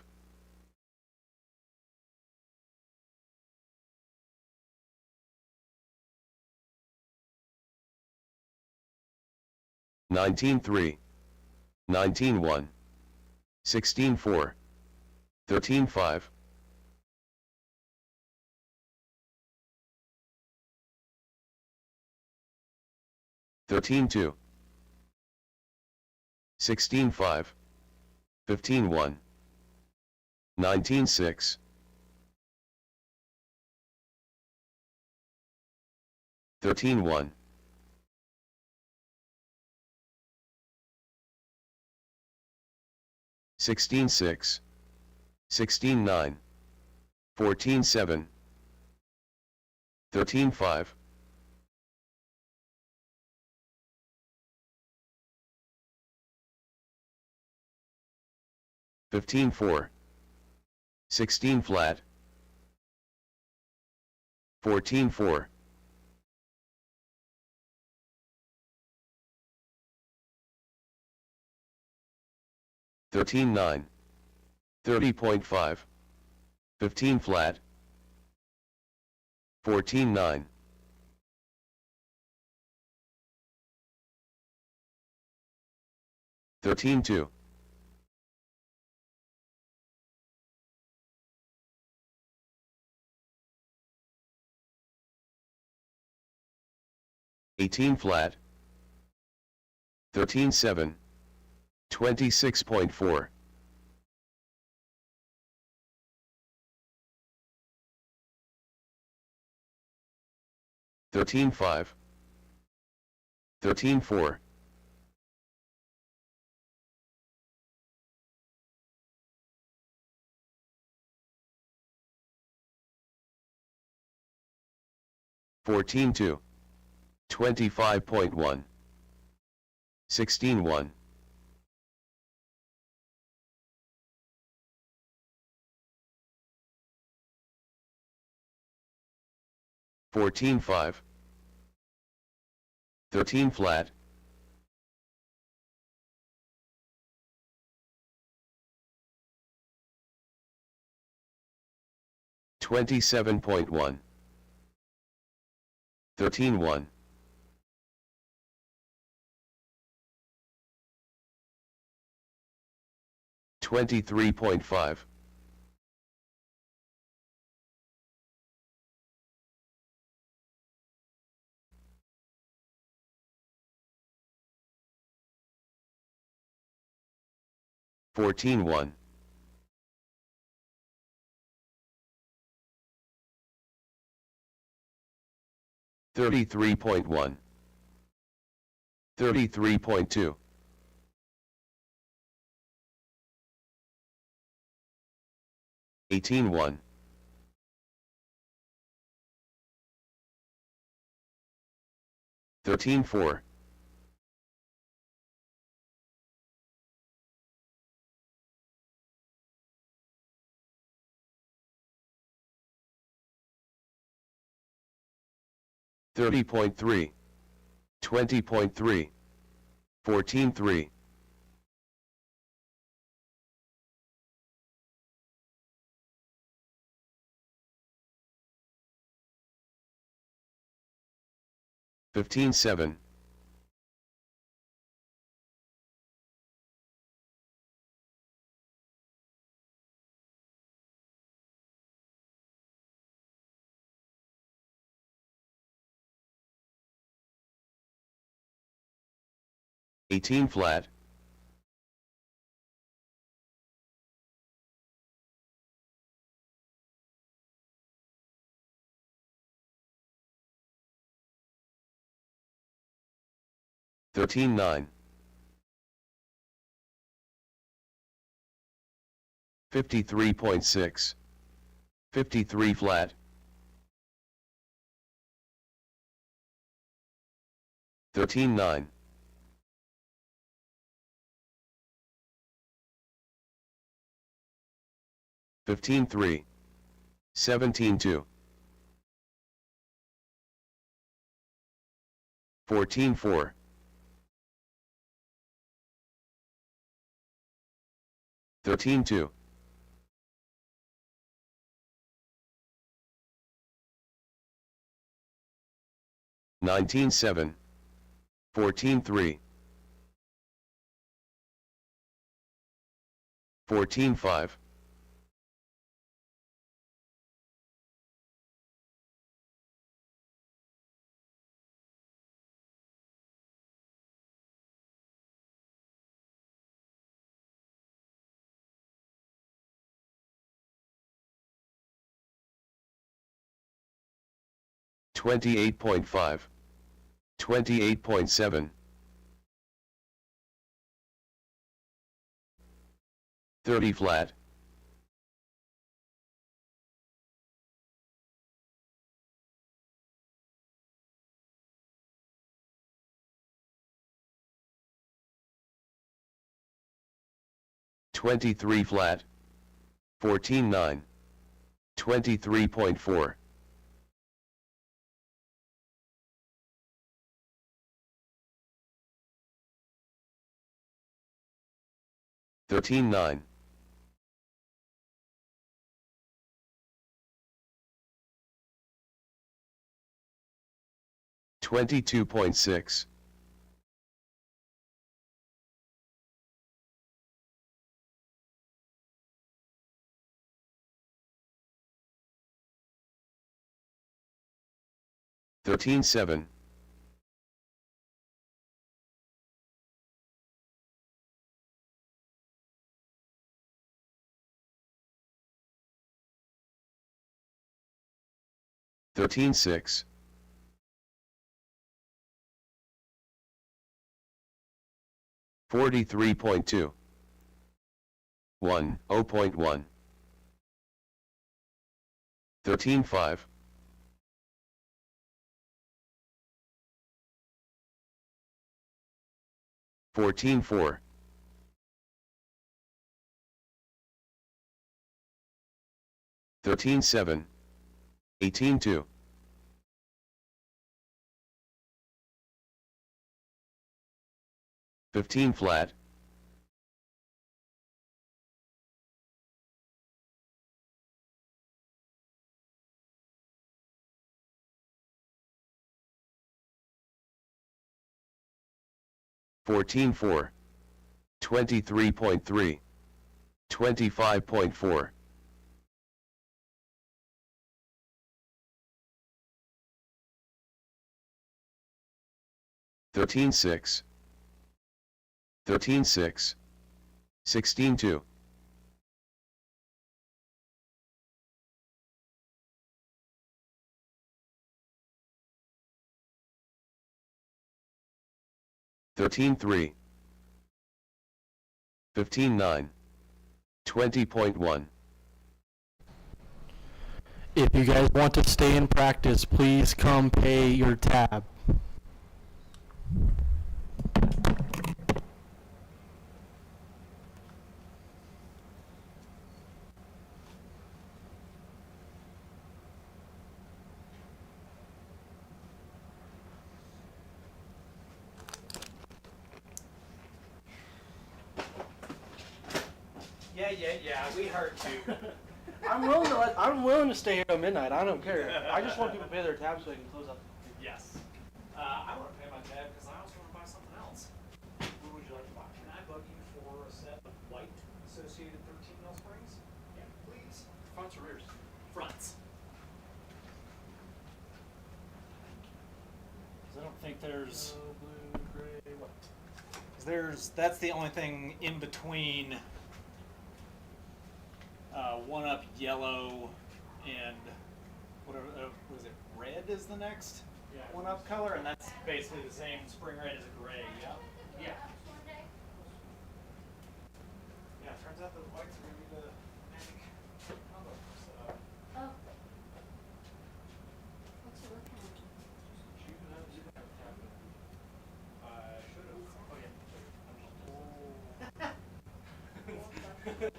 19.3. 19.1. 16.4. 13.5. 13.2. 16.5. 15.1. 19.6. 13.1. 16.6. 16.9. 14.7. 13.5. 15.4. 16 flat. 14.4. 13.9. 30.5. 15 flat. 14.9. 13.2. 18 flat. 13.7. 26.4. 13.5. 13.4. 14.2. 25.1, 16.1, 14.5, 13 flat, 27.1, 13.1, 23.5, 14.1, 33.1, 33.2, 18.1, 13.4, 30.3, 20.3, 14.3, 15.7, 18 flat, 13.9, 53.6, 53 flat, 13.9, 15.3, 17.2, 14.4, 13.2, 19.7, 14.3, 14.5, 28.5, 28.7, 30 flat, 23 flat, 14.9, 23.4, 13.9, 22.6, 13.7, 13.6, 43.2, 1, 0.1, 13.5, 14-4. 13-7. 18-2. 15 flat. 14-4. 23.3. 25.4. 13-6. 13-6. 16-2. 13-3. 15-9. 20.1. If you guys want to stay in practice, please come pay your tab. Yeah, we heard you. I'm willing to stay here till midnight. I don't care. I just want people to pay their tab so I can close up. Yes. I want to pay my tab because I also want to buy something else. What would you like to buy? Can I bug you for a set of white associated 13 mil springs? Yeah, please. Fronts or rears? Fronts. I don't think there's. Blue, gray, white. That's the only thing in between one up yellow and whatever, what is it, red is the next one up color, and that's basically the same spring red as a gray, yeah? Yeah. Yeah, it turns out that the whites are going to be the magic combo. So, Oh. What's it looking at? you can have a tab. I should have. Oh, yeah. It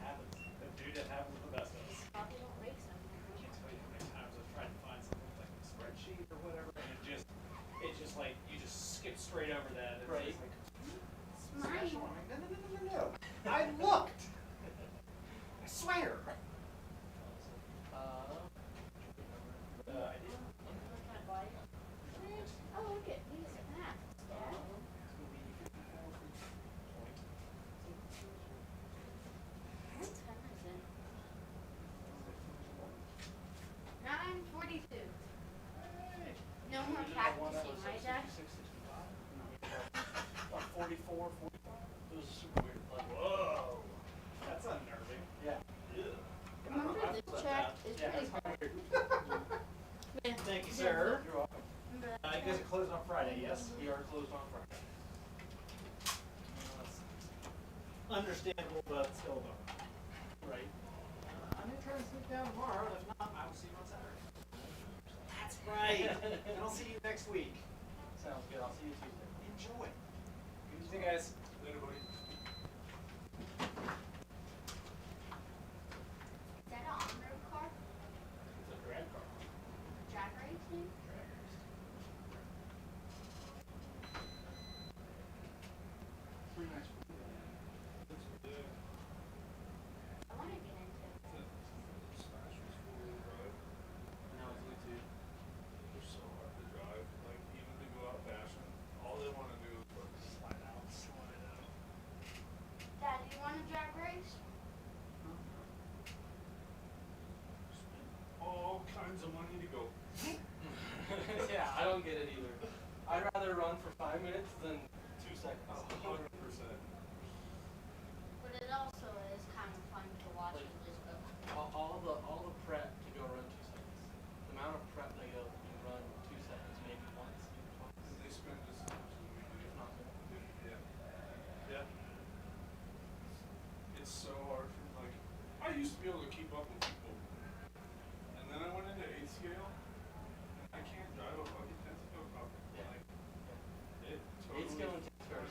happens. The dude that happens the best of us. Probably don't rake some. I can't tell you how many times I've tried to find something like a spreadsheet or whatever, and it's just like, you just skip straight over that. It's Right. just like, It's special. mine. I'm like, no. I looked. I swear. I did. Oh, look at these maps, Dad. What time is it? 9:42. No more practicing, right, Dad? 44, 45. It was super weird. Like, Whoa. That's unnerving. yeah. Remember, this track is pretty hard. Yeah. Thank you, sir. You're welcome. You guys are closed on Friday, yes? We are closed on Friday. Understandable, but still a bummer. Right. I may try to sneak down tomorrow. If not, I will see you on Saturday. That's right. And I'll see you next week. Sounds good. I'll see you Tuesday. Enjoy. See you guys. Later, buddy. Is that an on-road car? It's a drag car. Drag racing? Pretty nice. I want to get into it. No, it's only two. They're so hard to drive. Like, even to go out bashing, all they want to do is fucking slide out, slide out. Dad, do you want to drag race? Spend all kinds of money to go. Yeah, I don't get it either. I'd rather run for 5 minutes than 2 seconds. 100%. But it also is kind of fun to watch Like, it just go. All the prep to go run 2 seconds. The amount of prep they go and run 2 seconds, maybe once, maybe twice. And they spend as much as we do. If not more. Yeah. Yeah. It's so hard for, like, I used to be able to keep up with people. And then I went into 8th scale, and I can't drive a fucking 10th scale car. Yeah. Like, it Eight totally. scale and 10 scale are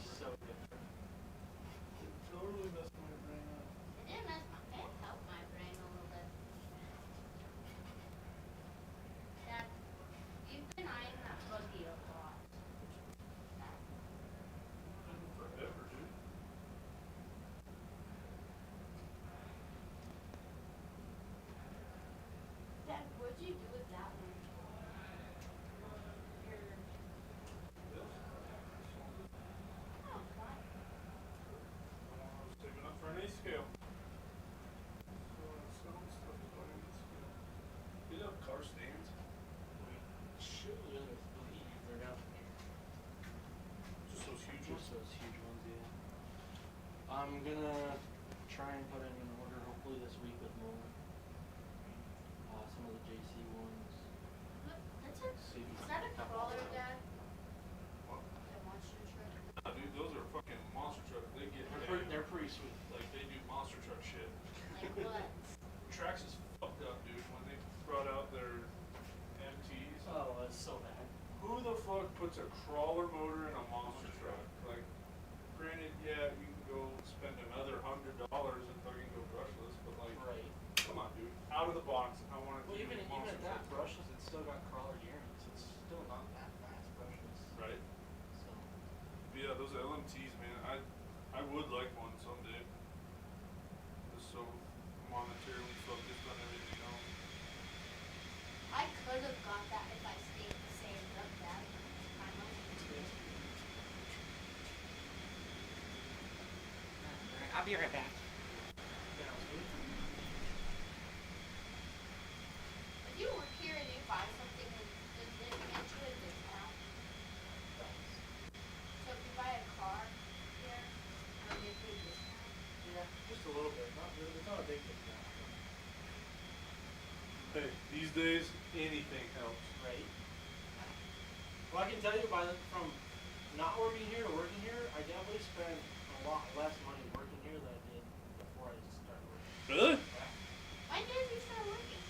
did you do with that one? Oh, fine. I was saving up for an A scale. So selling stuff is buying an A scale. You have car stands? Should believe they're down here. Just those huge Just ones? those huge ones, yeah. I'm gonna try and put in an order hopefully this week with more. Some of the JC ones. Look, is that a crawler, Dad? What? A monster truck? Nah, dude, those are fucking monster trucks. They get They're pretty sweet. like they do monster truck shit. Like what? Trax is fucked up, dude. When they brought out their MTs, Oh, that's so bad. who the fuck puts a crawler motor in a monster truck? Like, granted, yeah, you can go spend another $100 and fucking go brushless, but like, Right. come on, dude, out of the box. I want it Well, to be even a monster at that truck. brushless, it's still got crawler gearing, so it's still not that fast brushless. Right? So But yeah, those LMTs, man. I would like one someday. Just so monetarily focused on everything else. I could have got that if I stayed the same up that my money. Alright, I'll be right back. If you work here and you buy something and they get you a discount. So if you buy a car here, I'll give you a discount. yeah, just a little bit. Not really. It's not a big discount. Hey, these days, anything helps. Right. Well, I can tell you from not working here to working here, I definitely spent a lot less money working here than I did before I started working. Really? Yeah. When did you start working?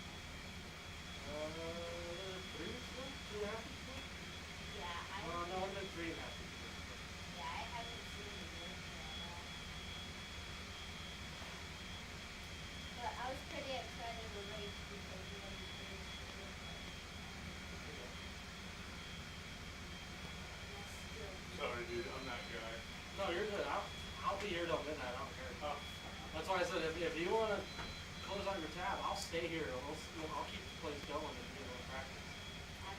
3 weeks ago? 2.5 weeks ago? Yeah, No, it's been 3.5 weeks ago. Yeah, I haven't seen you working at all. But I was pretty excited to race because you know you race for your Sorry, dude, I'm that guy. No, you're good. I'll be here till midnight. I don't care. Oh, That's why I said if you want to close on your tab, I'll stay here. I'll keep the place going if you want to practice. I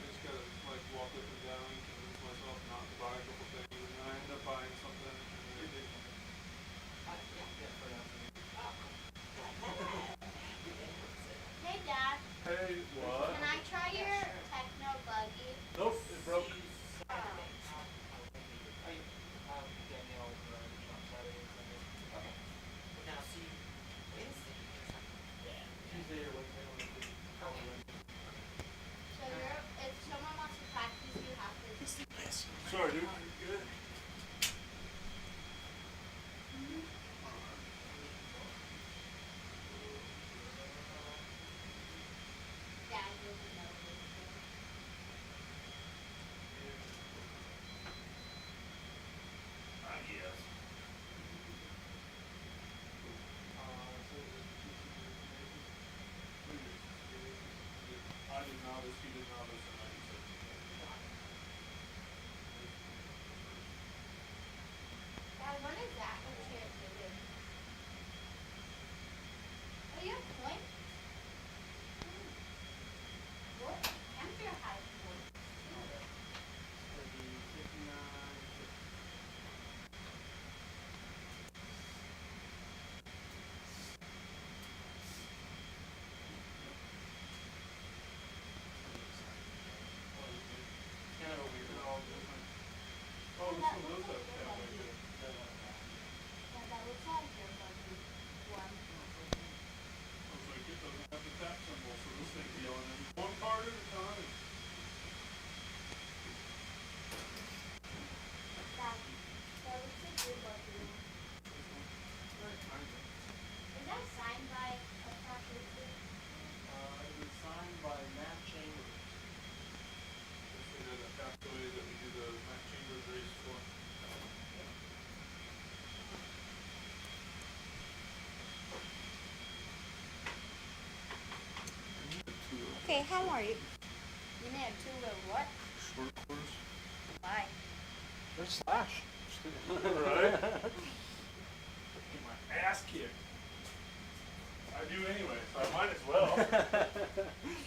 just gotta like walk up and down and convince myself not to buy a couple things, and then I end up buying something. And then Hey Dad, hey, what? can I try your techno buggy? Nope, it broke. So if someone wants to practice, you have to. Sorry, dude. You good? Dad doesn't know this. I guess. I did novice, he did novice, and I said, Dad, what is that? What's your doing? Oh, you have points? What? Enter high points. Kind of a weird. oh, this one does have tab like this. Yeah, that looks like your buggy one. I was like, it doesn't have the tap symbol, so this thing's yelling at me. One part at a time. That looks like your buggy one. Is that signed by a faculty? It was signed by Matt Chambers. This thing has a pathway that we do the Matt Chambers race for. Okay, how are you? You need a two-wheel what? Short course. Why? There's Slash. Right? Get my ass kicked. I I do anyway, so I might as well.